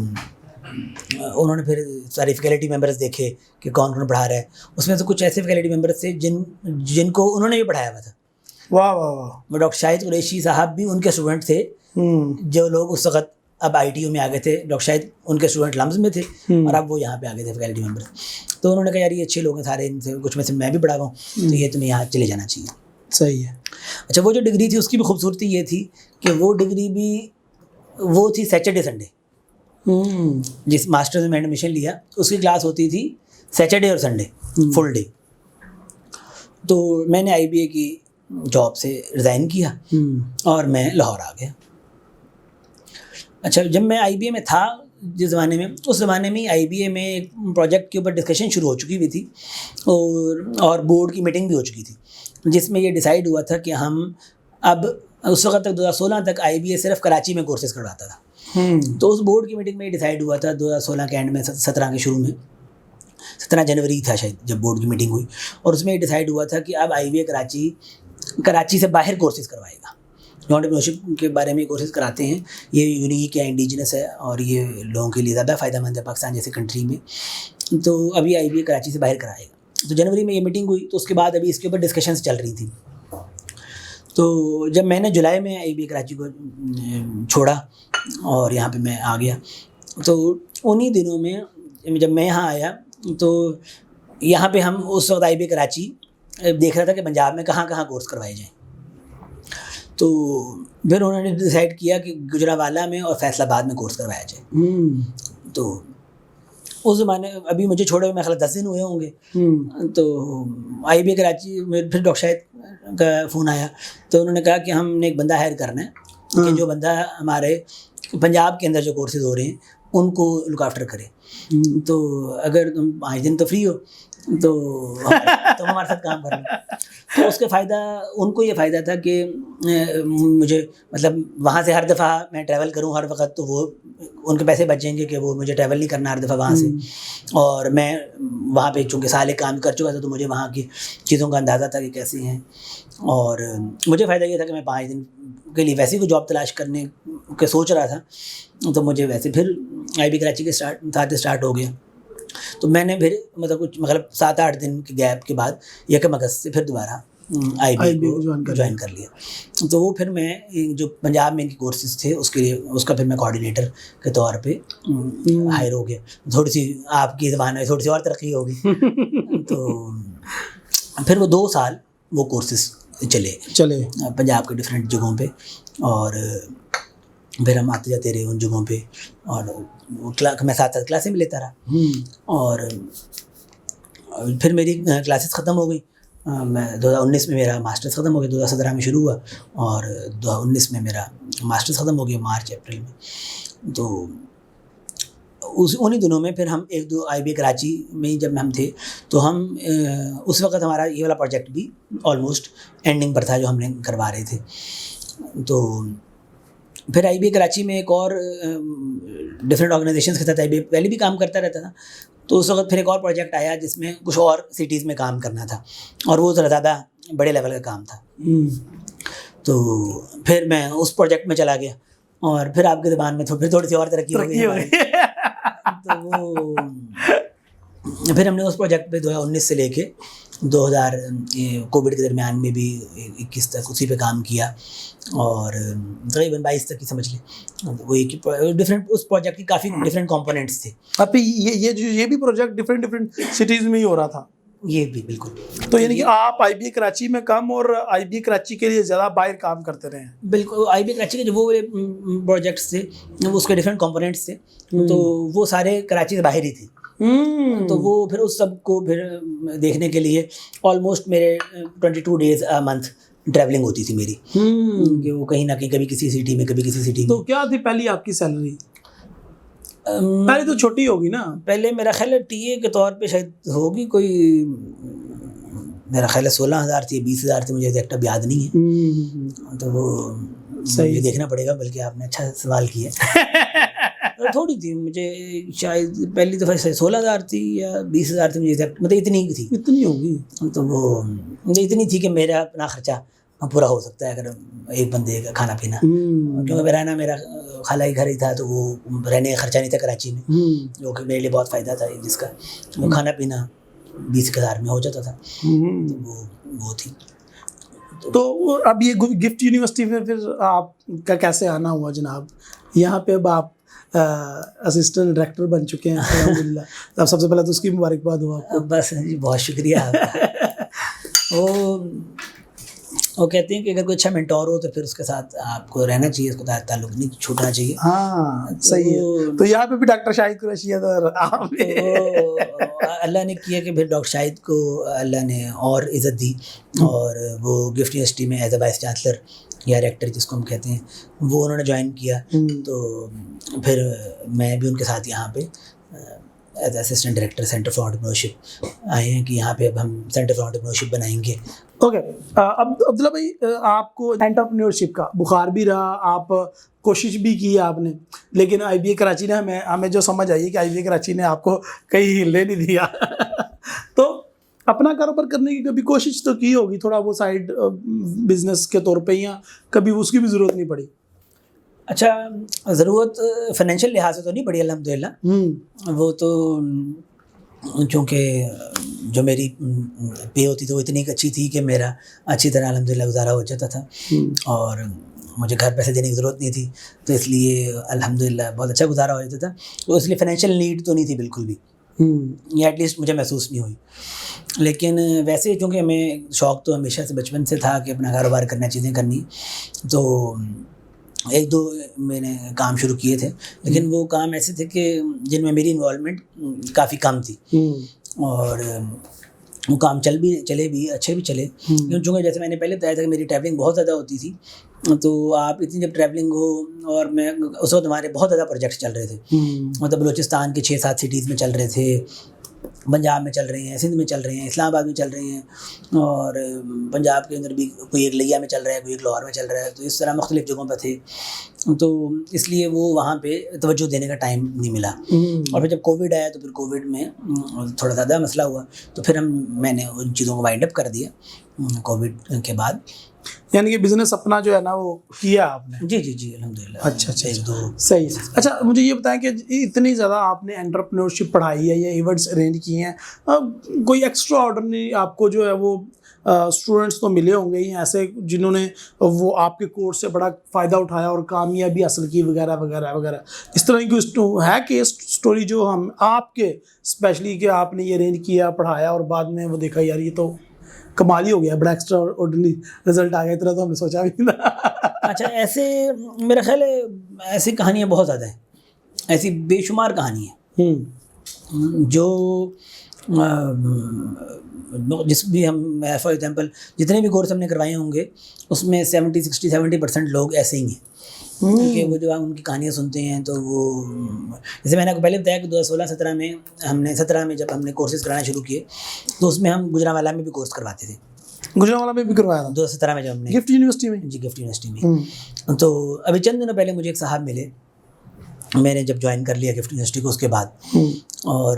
انہوں نے پھر سارے فیکلٹی ممبرز دیکھے کہ کون کون پڑھا رہا ہے. اس میں سے کچھ ایسے فیکلٹی ممبرز تھے جن کو انہوں نے بھی پڑھایا ہوا تھا. واہ واہ واہ. وہ ڈاکٹر شاہد قریشی صاحب بھی ان کے اسٹوڈنٹ تھے، جو لوگ اس وقت اب ITU میں آ گئے تھے. ڈاکٹر شاہد ان کے اسٹوڈنٹ لمز میں تھے، اور اب وہ یہاں پہ آ گئے تھے فیکلٹی ممبر. تو انہوں نے کہا یار یہ اچھے لوگ ہیں سارے، ان سے کچھ میں سے میں بھی پڑھا ہوا ہوں، تو یہ تمہیں یہاں چلے جانا چاہیے. صحیح ہے. اچھا، وہ جو ڈگری تھی اس کی بھی خوبصورتی یہ تھی کہ وہ ڈگری بھی وہ تھی سیٹرڈے سنڈے. جس ماسٹر میں نے ایڈمیشن لیا اس کی کلاس ہوتی تھی سیٹرڈے اور سنڈے، فل ڈے. تو میں نے IBA کی جاب سے ریزائن کیا، اور میں لاہور آ گیا. اچھا، جب میں IBA میں تھا جس زمانے میں، اس زمانے میں IBA میں ایک پروجیکٹ کے اوپر ڈسکشن شروع ہو چکی ہوئی تھی، اور بورڈ کی میٹنگ بھی ہو چکی تھی، جس میں یہ ڈیسائیڈ ہوا تھا کہ ہم اب اس وقت تک 2016 تک IBA صرف کراچی میں کورسز کرواتا تھا. تو اس بورڈ کی میٹنگ میں یہ ڈیسائیڈ ہوا تھا 2016 کے اینڈ میں، 17 کے شروع میں، 17 جنوری تھا شاید جب بورڈ کی میٹنگ ہوئی. اور اس میں یہ ڈیسائیڈ ہوا تھا کہ اب IBA کراچی کراچی سے باہر کورسز کروائے گا. انٹرپرینیورشپ کے بارے میں کورسز کراتے ہیں. یہ یونیک ہے, انڈیجنس ہے, اور یہ لوگوں کے لیے زیادہ فائدہ مند ہے پاکستان جیسے کنٹری میں. تو ابھی IBA کراچی سے باہر کرائے گا. تو جنوری میں یہ میٹنگ ہوئی, تو اس کے بعد ابھی اس کے اوپر ڈسکشنز چل رہی تھیں. تو جب میں نے جولائی میں IBA کراچی کو چھوڑا اور یہاں پہ میں آ گیا, تو انہی دنوں میں جب میں یہاں آیا تو یہاں پہ ہم اس وقت IBA کراچی دیکھ رہا تھا کہ پنجاب میں کہاں کہاں کورس کروائے جائیں. تو پھر انہوں نے ڈیسائیڈ کیا کہ گجرانوالہ میں اور فیصل آباد میں کورس کروایا جائے. تو اس زمانے ابھی مجھے چھوڑے ہوئے میرے خیال 10 دن ہوئے ہوں گے. تو IBA کراچی میں پھر ڈاکٹر شاہد کا فون آیا, تو انہوں نے کہا کہ ہم نے ایک بندہ ہائر کرنا ہے کہ جو بندہ ہمارے پنجاب کے اندر جو کورسز ہو رہے ہیں ان کو لک آفٹر کرے. تو اگر تم 5 دن تو فری ہو تو تم ہمارے ساتھ کام کر لو. تو اس کے فائدہ ان کو یہ فائدہ تھا کہ مجھے مطلب وہاں سے ہر دفعہ میں ٹریول کروں ہر وقت, تو وہ ان کے پیسے بچیں گے کہ وہ مجھے ٹریول نہیں کرنا ہر دفعہ وہاں سے. اور میں وہاں پہ چونکہ سال ایک کام کر چکا تھا تو مجھے وہاں کی چیزوں کا اندازہ تھا کہ کیسی ہیں. اور مجھے فائدہ یہ تھا کہ میں 5 دن کے لیے ویسے ہی کوئی جاب تلاش کرنے کے سوچ رہا تھا, تو مجھے ویسے پھر IBA کراچی کے ساتھ اسٹارٹ ہو گیا. تو میں نے پھر مطلب 7-8 دن کے گیپ کے بعد 1 اگست سے پھر دوبارہ IBA کو جوائن کر لیا. تو وہ پھر میں جو پنجاب میں ان کے کورسز تھے اس کے لیے اس کا پھر میں کوآرڈینیٹر کے طور پہ ہائر ہو گیا. تھوڑی سی آپ کی زبان میں تھوڑی سی اور ترقی ہوگی. تو پھر وہ 2 سال وہ کورسز چلے پنجاب کے ڈفرینٹ جگہوں پہ, اور پھر ہم آتے جاتے رہے ان جگہوں پہ, اور میں 7 کلاسیں بھی لیتا رہا. اور پھر میری کلاسز ختم ہو گئی. میں 2019 میں میرا ماسٹرز ختم ہو گیا, 2017 میں شروع ہوا اور 2019 میں میرا ماسٹرز ختم ہو گیا مارچ اپریل میں. تو انہی دنوں میں پھر ہم 1-2 IBA کراچی میں جب ہم تھے تو ہم اس وقت ہمارا یہ والا پروجیکٹ بھی آلموسٹ اینڈنگ پر تھا جو ہم نے کروا رہے تھے. تو پھر IBA کراچی میں ایک اور ڈفرینٹ آرگنائزیشنس کے ساتھ IBA پہلے بھی کام کرتا رہتا تھا. تو اس وقت پھر ایک اور پروجیکٹ آیا جس میں کچھ اور سٹیز میں کام کرنا تھا, اور وہ ذرا زیادہ بڑے لیول کا کام تھا. تو پھر میں اس پروجیکٹ میں چلا گیا, اور پھر آپ کی زبان میں پھر تھوڑی سی اور ترقی ہو گئی. تو وہ پھر ہم نے اس پروجیکٹ پہ 2019 سے لے کے 2000 کووڈ کے درمیان میں بھی 21 تک اسی پہ کام کیا, اور تقریباً 22 تک کی سمجھ لیں. وہ ایک ڈفرینٹ اس پروجیکٹ کی کافی ڈفرینٹ کمپوننٹس تھے. اب یہ بھی پروجیکٹ ڈفرینٹ سٹیز میں ہی ہو رہا تھا. یہ بھی بالکل. تو یعنی کہ آپ IBA کراچی میں کم اور IBA کراچی کے لیے زیادہ باہر کام کرتے رہے ہیں. بالکل. IBA کراچی کے جو وہ پروجیکٹس تھے وہ اس کے ڈفرینٹ کمپوننٹس تھے, تو وہ سارے کراچی سے باہر ہی تھے. تو وہ پھر اس سب کو پھر دیکھنے کے لیے آلموسٹ میرے 22 days a month ٹریولنگ ہوتی تھی میری, کہ وہ کہیں نہ کہیں کبھی کسی سٹی میں کبھی کسی سٹی میں. تو کیا تھی پہلی آپ کی سیلری؟ پہلے تو چھوٹی ہوگی نا. پہلے میرا خیال ہے TA کے طور پہ شاید ہوگی کوئی, میرا خیال ہے 16,000 تھی 20,000 تھی, مجھے ایگزیکٹ اب یاد نہیں ہے. تو وہ صحیح دیکھنا پڑے گا, بلکہ آپ نے اچھا سوال کیا. تھوڑی تھی, مجھے شاید پہلی دفعہ 16,000 تھی یا 20,000 تھی, مجھے مطلب اتنی ہوگی. تو وہ مجھے اتنی تھی کہ میرا اپنا خرچہ پورا ہو سکتا ہے اگر ایک بندے کا کھانا پینا, کیونکہ رہنا میرا خالہ ہی گھر ہی تھا, تو وہ رہنے کا خرچہ نہیں تھا کراچی میں, جو کہ میرے لیے بہت فائدہ تھا, جس کا وہ کھانا پینا 20,000 میں ہو جاتا تھا. تو وہ تھی. تو اب یہ گفٹ یونیورسٹی میں پھر آپ کا کیسے آنا ہوا جناب؟ یہاں پہ اب آپ اسسٹنٹ ڈائریکٹر بن چکے ہیں الحمدللہ. اب سب سے پہلے تو اس کی مبارکباد ہو آپ کو. بس جی, بہت شکریہ آپ کا. وہ کہتے ہیں کہ اگر کوئی اچھا مینٹور ہو تو پھر اس کے ساتھ آپ کو رہنا چاہیے, اس کو تعلق نہیں چھوٹنا چاہیے. ہاں صحیح ہے. تو یہاں پہ بھی ڈاکٹر شاہد قریشی ہے, اللہ نے کیا کہ پھر ڈاکٹر شاہد کو اللہ نے اور عزت دی, اور وہ گفٹ یونیورسٹی میں ایز اے وائس چانسلر یا ریکٹر جس کو ہم کہتے ہیں وہ انہوں نے جوائن کیا. تو پھر میں بھی ان کے ساتھ یہاں پہ as assistant director centre for entrepreneurship آئے ہیں, کہ یہاں پہ اب ہم سینٹر فار انٹرپرینیورشپ بنائیں گے. اوکے. اب عبداللہ بھائی, آپ کو انٹرپرینیورشپ کا بخار بھی رہا, آپ کوشش بھی کی آپ نے, لیکن IBA کراچی نے ہمیں جو سمجھ آئی ہے کہ IBA کراچی نے آپ کو کہیں ہلنے نہیں دیا. تو اپنا کاروبار کرنے کی کبھی کوشش تو کی ہوگی تھوڑا وہ سائڈ بزنس کے طور پہ، یا کبھی اس کی بھی ضرورت نہیں پڑی؟ اچھا، ضرورت فائنینشیل لحاظ سے تو نہیں پڑی الحمدللہ. وہ تو چونکہ جو میری پے ہوتی تھی وہ اتنی اچھی تھی کہ میرا اچھی طرح الحمدللہ گزارا ہو جاتا تھا، اور مجھے گھر پیسے دینے کی ضرورت نہیں تھی، تو اس لیے الحمدللہ بہت اچھا گزارا ہو جاتا تھا. تو اس لیے فائنینشیل نیڈ تو نہیں تھی بالکل بھی، یا ایٹ لیسٹ مجھے محسوس نہیں ہوئی. لیکن ویسے چونکہ میں شوق تو ہمیشہ سے بچپن سے تھا کہ اپنا کاروبار کرنا، چیزیں کرنی، تو ایک دو میں نے کام شروع کیے تھے، لیکن وہ کام ایسے تھے کہ جن میں میری انوالومنٹ کافی کم تھی، اور وہ کام چلے بھی اچھے بھی چلے. چونکہ جیسے میں نے پہلے بتایا تھا کہ میری ٹریولنگ بہت زیادہ ہوتی تھی، تو آپ اتنی جب ٹریولنگ ہو، اور میں اس وقت ہمارے بہت زیادہ پروجیکٹس چل رہے تھے، مطلب بلوچستان کے 6-7 سٹیز میں چل رہے تھے، پنجاب میں چل رہے ہیں، سندھ میں چل رہے ہیں، اسلام آباد میں چل رہے ہیں، اور پنجاب کے اندر بھی کوئی ایک لیا میں چل رہا ہے، کوئی ایک لاہور میں چل رہا ہے، تو اس طرح مختلف جگہوں پہ تھے. تو اس لیے وہ وہاں پہ توجہ دینے کا ٹائم نہیں ملا. اور پھر جب کووڈ آیا تو پھر کووڈ میں تھوڑا زیادہ مسئلہ ہوا، تو پھر میں نے ان چیزوں کو وائنڈ اپ کر دیا کووڈ کے بعد. یعنی کہ بزنس اپنا جو ہے نا وہ کیا آپ نے؟ جی الحمدللہ. اچھا، صحیح. اچھا، مجھے یہ بتائیں کہ اتنی زیادہ آپ نے انٹرپرینورشپ پڑھائی ہے یا ایونٹس ارینج کیے ہیں، کوئی ایکسٹرا آرڈنری آپ کو جو ہے وہ اسٹوڈنٹس تو ملے ہوں گے ہی ایسے جنہوں نے وہ آپ کے کورس سے بڑا فائدہ اٹھایا اور کامیابی حاصل کی وغیرہ وغیرہ وغیرہ، اس طرح کی ہے کیس اسٹوری جو ہم آپ کے اسپیشلی کہ آپ نے یہ ارینج کیا، پڑھایا، اور بعد میں وہ دیکھا یار یہ تو کمال ہی ہو گیا، بڑا ایکسٹرا آرڈنری رزلٹ آ گیا، اتنا تو ہم نے سوچا بھی نہیں تھا؟ اچھا، ایسے میرا خیال ہے ایسی کہانیاں بہت زیادہ ہیں، ایسی بے شمار کہانیاں جو جس بھی ہم فار ایگزامپل جتنے بھی کورس ہم نے کروائے ہوں گے اس میں 70% لوگ ایسے ہی ہیں کہ وہ جو ان کی کہانیاں سنتے ہیں تو وہ، جیسے میں نے آپ کو پہلے بتایا کہ 2016-17 میں ہم نے جب ہم نے کورسز کرانا شروع کیے تو اس میں ہم گجرانوالہ میں بھی کورس کرواتے تھے. گجرانوالہ میں بھی کروایا تھا 2017 میں جب ہم نے گفٹ یونیورسٹی میں؟ جی گفٹ یونیورسٹی میں. تو ابھی چند دنوں پہلے مجھے ایک صاحب ملے، میں نے جب جوائن کر لیا گفٹ یونیورسٹی کو اس کے بعد، اور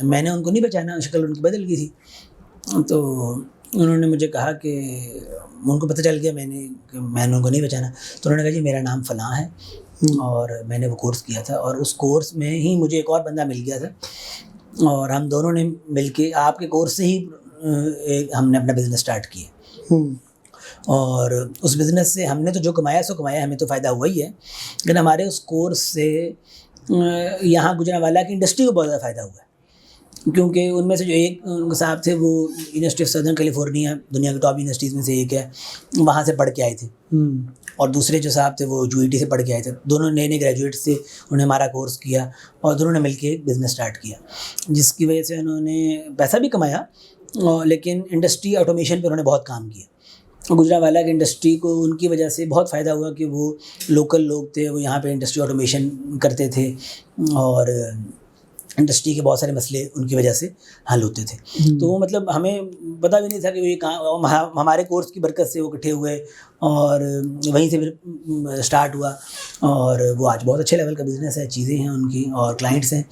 میں نے ان کو نہیں پہچانا، شکل ان کی بدل گئی تھی. تو انہوں نے مجھے کہا کہ ان کو پتہ چل گیا میں نے ان کو نہیں پہچانا، تو انہوں نے کہا جی میرا نام فلاں ہے، اور میں نے وہ کورس کیا تھا، اور اس کورس میں ہی مجھے ایک اور بندہ مل گیا تھا، اور ہم دونوں نے مل کے آپ کے کورس سے ہی ہم نے اپنا بزنس اسٹارٹ کیا. اور اس بزنس سے ہم نے تو جو کمایا سو کمایا، ہمیں تو فائدہ ہوا ہی ہے، لیکن ہمارے اس کورس سے یہاں گجرانوالہ کی انڈسٹری کو بہت زیادہ فائدہ ہوا ہے، کیونکہ ان میں سے جو ایک صاحب تھے وہ یونیورسٹی آف سدرن کیلیفورنیا دنیا کی ٹاپ یونیورسٹیز میں سے ایک ہے، وہاں سے پڑھ کے آئے تھے، اور دوسرے جو صاحب تھے وہ UET سے پڑھ کے آئے تھے. دونوں نئے گریجویٹ سے انہوں نے ہمارا کورس کیا، اور دونوں نے مل کے بزنس اسٹارٹ کیا، جس کی وجہ سے انہوں نے پیسہ بھی کمایا، لیکن انڈسٹری آٹومیشن پہ انہوں نے بہت کام کیا. گجرانوالہ کی انڈسٹری کو ان کی وجہ سے بہت فائدہ ہوا کہ وہ لوکل لوگ تھے، وہ یہاں پہ انڈسٹری آٹومیشن کرتے تھے، اور انڈسٹری کے بہت سارے مسئلے ان کی وجہ سے حل ہوتے تھے. تو وہ مطلب ہمیں پتہ بھی نہیں تھا کہ یہ کہاں، ہمارے کورس کی برکت سے وہ اکٹھے ہوئے، اور وہیں سے پھر اسٹارٹ ہوا، اور وہ آج بہت اچھے لیول کا بزنس ہے، چیزیں ہیں ان کی اور کلائنٹس ہیں.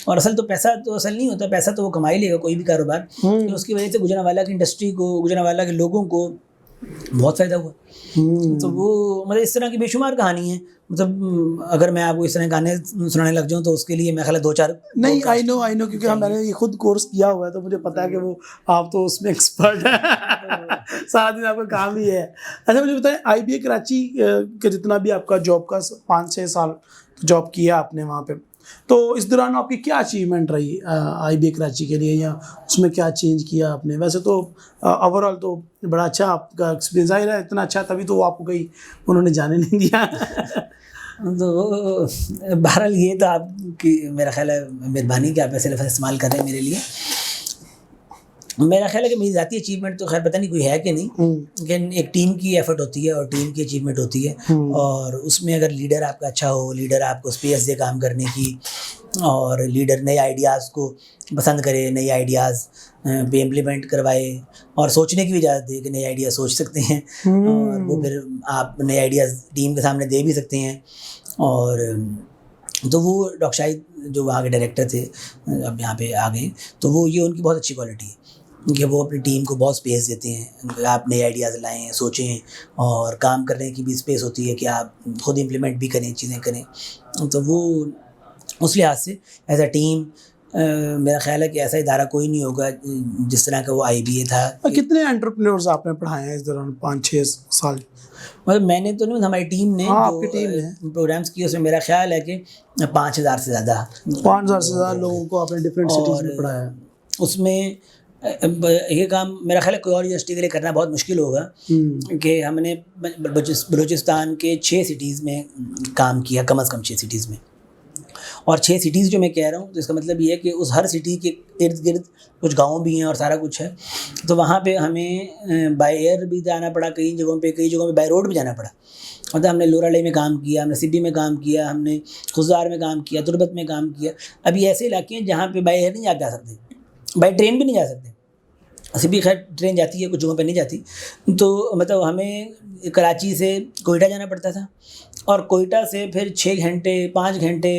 اور اصل تو پیسہ تو اصل نہیں ہوتا، پیسہ تو وہ کما ہی لے گا کوئی بھی کاروبار، تو اس کی وجہ سے گجرانوالہ کی انڈسٹری کو، گجرانوالہ کے لوگوں کو بہت فائدہ ہوا. تو وہ مطلب اس طرح کی بے شمار کہانی ہے، مطلب اگر میں آپ کو اس طرح گانے سنانے لگ جاؤں تو اس کے لیے میں خیال 2-4 نہیں. آئی نو کیونکہ میں نے یہ خود کورس کیا ہوا ہے تو مجھے پتا ہے کہ وہ آپ تو اس میں ایکسپرٹ ہیں، سارا دن آپ کا کام ہی ہے. اچھا مجھے بتائیں IBA کراچی کا جتنا بھی آپ کا جاب کا 5-6 سال جاب کیا آپ نے وہاں پہ، تو اس دوران آپ کی کیا اچیومنٹ رہی IBA کراچی کے لیے، یا اس میں کیا چینج کیا آپ نے؟ ویسے تو اوور آل تو بڑا اچھا آپ کا ایکسپیرینس ظاہر ہے، اتنا اچھا تبھی تو آپ کو کہیں انہوں نے جانے نہیں دیا. تو بہرحال یہ تو آپ کی میرا خیال ہے مہربانی کہ آپ ایسے لفظ استعمال کر رہے ہیں میرے لیے. میرا خیال ہے کہ میری ذاتی اچیومنٹ تو خیر پتہ نہیں کوئی ہے کہ نہیں، لیکن ایک ٹیم کی ایفرٹ ہوتی ہے اور ٹیم کی اچیومنٹ ہوتی ہے، اور اس میں اگر لیڈر آپ کا اچھا ہو، لیڈر آپ کو اسپیس دے کام کرنے کی، اور لیڈر نئے آئیڈیاز کو پسند کرے، نئے آئیڈیاز پہ امپلیمنٹ کروائے، اور سوچنے کی بھی اجازت دے کہ نئے آئیڈیاز سوچ سکتے ہیں، اور وہ پھر آپ نئے آئیڈیاز ٹیم کے سامنے دے بھی سکتے ہیں. اور تو وہ ڈاکٹر شاہد جو وہاں کے ڈائریکٹر تھے اب یہاں پہ آ گئے، تو وہ یہ ان کی بہت اچھی کوالٹی ہے. کہ وہ اپنی ٹیم کو بہت اسپیس دیتے ہیں، آپ نئے آئیڈیاز لائیں، سوچیں، اور کام کرنے کی بھی اسپیس ہوتی ہے کہ آپ خود امپلیمنٹ بھی کریں، چیزیں کریں. تو وہ اس لحاظ سے ایز اے ٹیم میرا خیال ہے کہ ایسا ادارہ کوئی نہیں ہوگا جس طرح کا وہ IBA تھا. کتنے انٹرپرینورز آپ نے پڑھائے ہیں اس دوران 5-6 سال؟ مطلب میں نے تو نہیں، ہماری ٹیم نے آپ کی ٹیم نے جو پروگرامس کیے اس میں میرا خیال ہے کہ 5,000 سے زیادہ 5,000 سے زیادہ لوگوں کو آپ نے ڈفرینٹ سٹیز میں پڑھایا ہے. اس میں یہ کام میرا خیال ہے کوئی اور یونیورسٹی کے لیے کرنا بہت مشکل ہوگا کہ ہم نے بلوچستان کے 6 سٹیز میں کام کیا، کم از کم 6 سٹیز میں. اور 6 سٹیز جو میں کہہ رہا ہوں تو اس کا مطلب یہ ہے کہ اس ہر سٹی کے ارد گرد کچھ گاؤں بھی ہیں اور سارا کچھ ہے. تو وہاں پہ ہمیں بائی ایئر بھی جانا پڑا کئی جگہوں پہ بائی روڈ بھی جانا پڑا. مطلب ہم نے لورالے میں کام کیا، ہم نے سبی میں کام کیا، ہم نے خزار میں کام کیا، تربت میں کام کیا. ابھی ایسے علاقے ہیں جہاں پہ بائی ایئر نہیں جا سکتے، بائی ٹرین بھی نہیں جا سکتے. سبھی خیر ٹرین جاتی ہے، کچھ جگہوں پہ نہیں جاتی. تو مطلب ہمیں کراچی سے کوئٹہ جانا پڑتا تھا، اور کوئٹہ سے پھر 6 گھنٹے 5 گھنٹے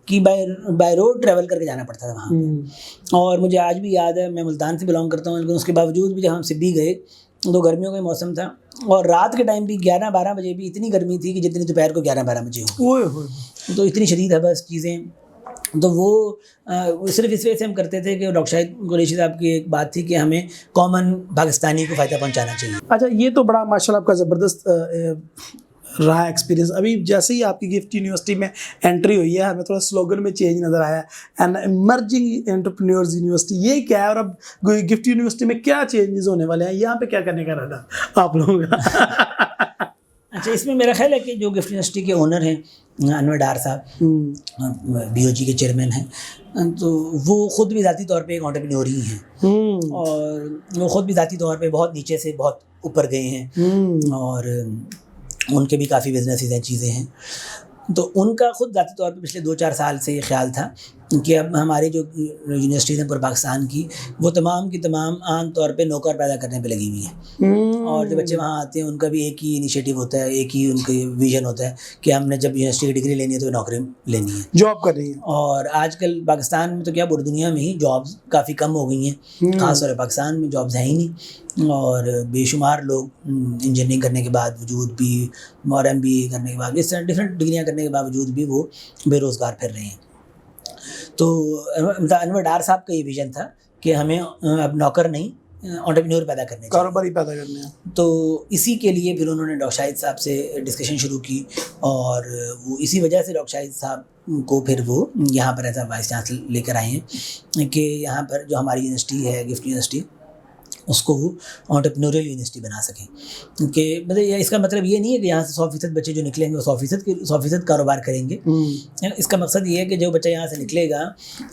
کی بائی روڈ ٹریول کر کے جانا پڑتا تھا وہاں پہ. اور مجھے آج بھی یاد ہے، میں ملتان سے بلانگ کرتا ہوں، لیکن اس کے باوجود بھی جب ہم سبی گئے تو گرمیوں کا موسم تھا، اور رات کے ٹائم بھی 11-12 بجے بھی اتنی گرمی تھی کہ جتنی دوپہر کو 11-12 بجے ہو. تو اتنی شدید ہے بس چیزیں. تو وہ صرف اس وجہ سے ہم کرتے تھے کہ ڈاکٹر شاہد قریشی صاحب کی ایک بات تھی کہ ہمیں کامن پاکستانی کو فائدہ پہنچانا چاہیے. اچھا، یہ تو بڑا ماشاءاللہ آپ کا زبردست رہا ایکسپیرینس. ابھی جیسے ہی آپ کی گفٹ یونیورسٹی میں انٹری ہوئی ہے، ہمیں تھوڑا سلوگن میں چینج نظر آیا ہے، این ایمرجنگ انٹرپرینیورز یونیورسٹی. یہ کیا ہے، اور اب گفٹ یونیورسٹی میں کیا چینجز ہونے والے ہیں، یہاں پہ کیا کرنے کا ارادہ آپ لوگوں کا؟ اچھا، اس میں میرا خیال ہے کہ جو گفٹ یونیورسٹی کے اونر ہیں انور ڈار صاحب، BOG کے چیئرمین ہیں، تو وہ خود بھی ذاتی طور پہ ایک انٹرپرینور ہی ہیں، اور وہ خود بھی ذاتی طور پہ بہت نیچے سے بہت اوپر گئے ہیں، اور ان کے بھی کافی بزنسز ہیں، چیزیں ہیں. تو ان کا خود ذاتی طور پہ پچھلے 2-4 سال سے یہ خیال تھا کہ اب ہماری جو یونیورسٹیز ہیں پورے پاکستان کی، وہ تمام کی تمام عام طور پہ نوکر پیدا کرنے پہ لگی ہوئی ہیں. اور جو بچے وہاں آتے ہیں ان کا بھی ایک ہی انیشیٹو ہوتا ہے، ایک ہی ان کا ویژن ہوتا ہے کہ ہم نے جب یونیورسٹی کی ڈگری لینی ہے تو نوکری لینی ہے، جاب کرنی ہے. اور آج کل پاکستان میں تو کیا پوری دنیا میں ہی جابس کافی کم ہو گئی ہیں، خاص طور پہ پاکستان میں جابس ہیں ہی نہیں. اور بے شمار لوگ انجینئرنگ کرنے کے بعد وجود بھی، اور MBA کرنے کے بعد، اس طرح ڈفرینٹ ڈگریاں کرنے کے باوجود بھی وہ بے روزگار پھر رہے ہیں. تو انور ڈار صاحب کا یہ ویژن تھا کہ ہمیں اب نوکر نہیں، انٹرپرینور پیدا کرنے، کاروباری پیدا کرنے ہیں. تو اسی کے لیے پھر انہوں نے ڈاکٹر شاہد صاحب سے ڈسکشن شروع کی، اور وہ اسی وجہ سے ڈاکٹر شاہد صاحب کو پھر وہ یہاں پر ایسا وائس چانسلر لے کر آئے ہیں کہ یہاں پر جو ہماری یونیورسٹی ہے گفٹ یونیورسٹی، اس کو وہ انٹرپرینوریل یونیورسٹی بنا سکیں. کہ مطلب اس کا مطلب یہ نہیں ہے کہ یہاں سے 100% بچے جو نکلیں گے وہ 100% کاروبار کریں گے. اس کا مقصد یہ ہے کہ جو بچہ یہاں سے نکلے گا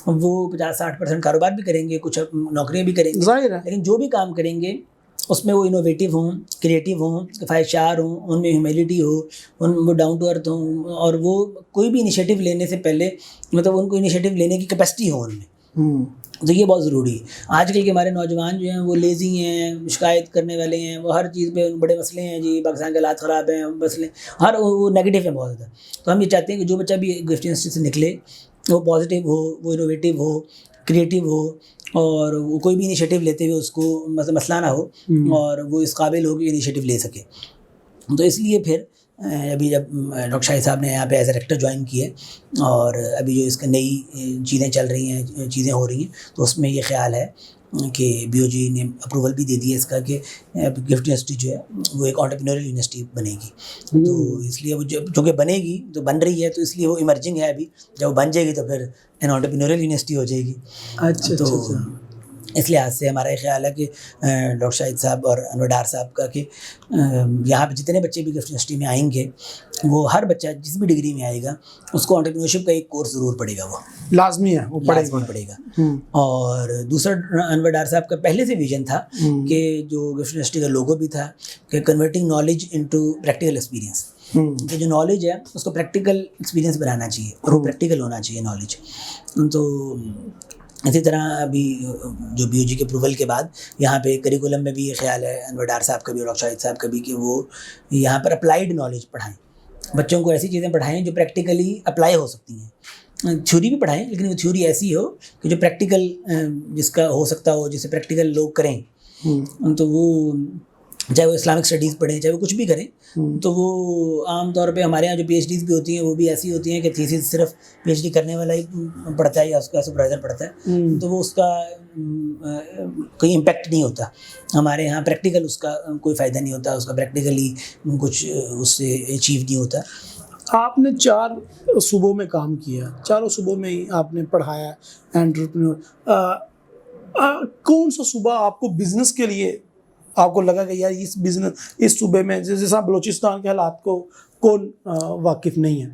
وہ 50-60% کاروبار بھی کریں گے، کچھ نوکریاں بھی کریں گے، ظاہر ہے، لیکن جو بھی کام کریں گے اس میں وہ انوویٹیو ہوں، کریٹیو ہوں، کفایتشار ہوں، ان میں ہیومیلٹی ہو، وہ ڈاؤن ٹو ارتھ ہوں، اور وہ کوئی بھی انیشیٹو لینے سے پہلے مطلب ان کو انیشیٹو لینے کی کیپیسٹی ہو ان میں. تو یہ بہت ضروری ہے. آج کل کے ہمارے نوجوان جو ہیں وہ لیزی ہیں، شکایت کرنے والے ہیں، وہ ہر چیز پہ بڑے مسئلے ہیں، جی پاکستان کے حالات خراب ہیں، مسئلے وہ نیگیٹو ہیں بہت زیادہ. تو ہم یہ چاہتے ہیں کہ جو بچہ بھی گفٹ یونیورسٹی سے نکلے وہ پازیٹیو ہو، وہ انوویٹیو ہو، کریٹیو ہو، اور وہ کوئی بھی انیشیٹو لیتے ہوئے اس کو مسئلہ نہ ہو، اور وہ اس قابل ہو کہ انیشیٹو لے سکے. تو اس لیے پھر ابھی جب ڈاکٹر شاہد صاحب نے یہاں پہ ایز اے ریکٹر جوائن کی ہے، اور ابھی جو اس کا نئی چیزیں چل رہی ہیں، چیزیں ہو رہی ہیں، تو اس میں یہ خیال ہے کہ BOG نے اپروول بھی دے دیا اس کا کہ گفٹ یونیورسٹی جو ہے وہ ایک انٹرپرینوریل یونیورسٹی بنے گی. تو اس لیے وہ چونکہ بنے گی تو بن رہی ہے، تو اس لیے وہ ایمرجنگ ہے. ابھی جب وہ بن جائے گی تو پھر انٹرپرینوریل یونیورسٹی ہو جائے گی. تو اس لحاظ سے ہمارا یہ خیال ہے کہ ڈاکٹر شاہد صاحب اور انور ڈار صاحب کا کہ یہاں پہ جتنے بچے بھی گفٹ یونیورسٹی میں آئیں گے، وہ ہر بچہ جس بھی ڈگری میں آئے گا اس کو انٹرپرینورشپ کا ایک کورس ضرور پڑے گا، وہ لازمی ہے، وہ پڑے گا. اور دوسرا انور ڈار صاحب کا پہلے سے ویژن تھا کہ جو گفٹ یونیورسٹی کا لوگو بھی تھا کہ converting knowledge into practical experience, کہ جو نالج ہے اس کو پریکٹیکل ایکسپیرینس بنانا چاہیے، اور وہ پریکٹیکل ہونا چاہیے نالج. تو اسی طرح ابھی جو BOG کے اپروول کے بعد یہاں پہ کریکولم میں بھی یہ خیال ہے انور ڈار صاحب کا بھی اور ڈاکٹر شاہد صاحب کا بھی کہ وہ یہاں پر اپلائیڈ نالج پڑھائیں، بچوں کو ایسی چیزیں پڑھائیں جو پریکٹیکلی اپلائی ہو سکتی ہیں. تھیوری بھی پڑھائیں لیکن وہ تھیوری ایسی ہو کہ جو پریکٹیکل جس کا ہو سکتا ہو، جسے پریکٹیکل لوگ کریں. تو وہ چاہے وہ اسلامک اسٹڈیز پڑھیں، چاہے وہ کچھ بھی کریں، تو وہ عام طور پہ ہمارے یہاں جو پی ایچ ڈیز بھی ہوتی ہیں وہ بھی ایسی ہوتی ہیں کہ تھیسس صرف پی ایچ ڈی کرنے والا ہی پڑھتا ہے یا اس کا سپروائزر پڑھتا ہے، تو وہ اس کا کوئی امپیکٹ نہیں ہوتا. ہمارے یہاں پریکٹیکل اس کا کوئی فائدہ نہیں ہوتا، اس کا پریکٹیکلی کچھ اس سے اچیو نہیں ہوتا. آپ نے 4 صوبوں میں کام کیا، چاروں صوبوں میں ہی آپ نے پڑھایا انٹرپرینور. کون سا صوبہ آپ کو بزنس کے لیے آپ کو لگا کہ یار اس صوبے میں، جیسا بلوچستان کے حالات کو کون واقف نہیں ہے،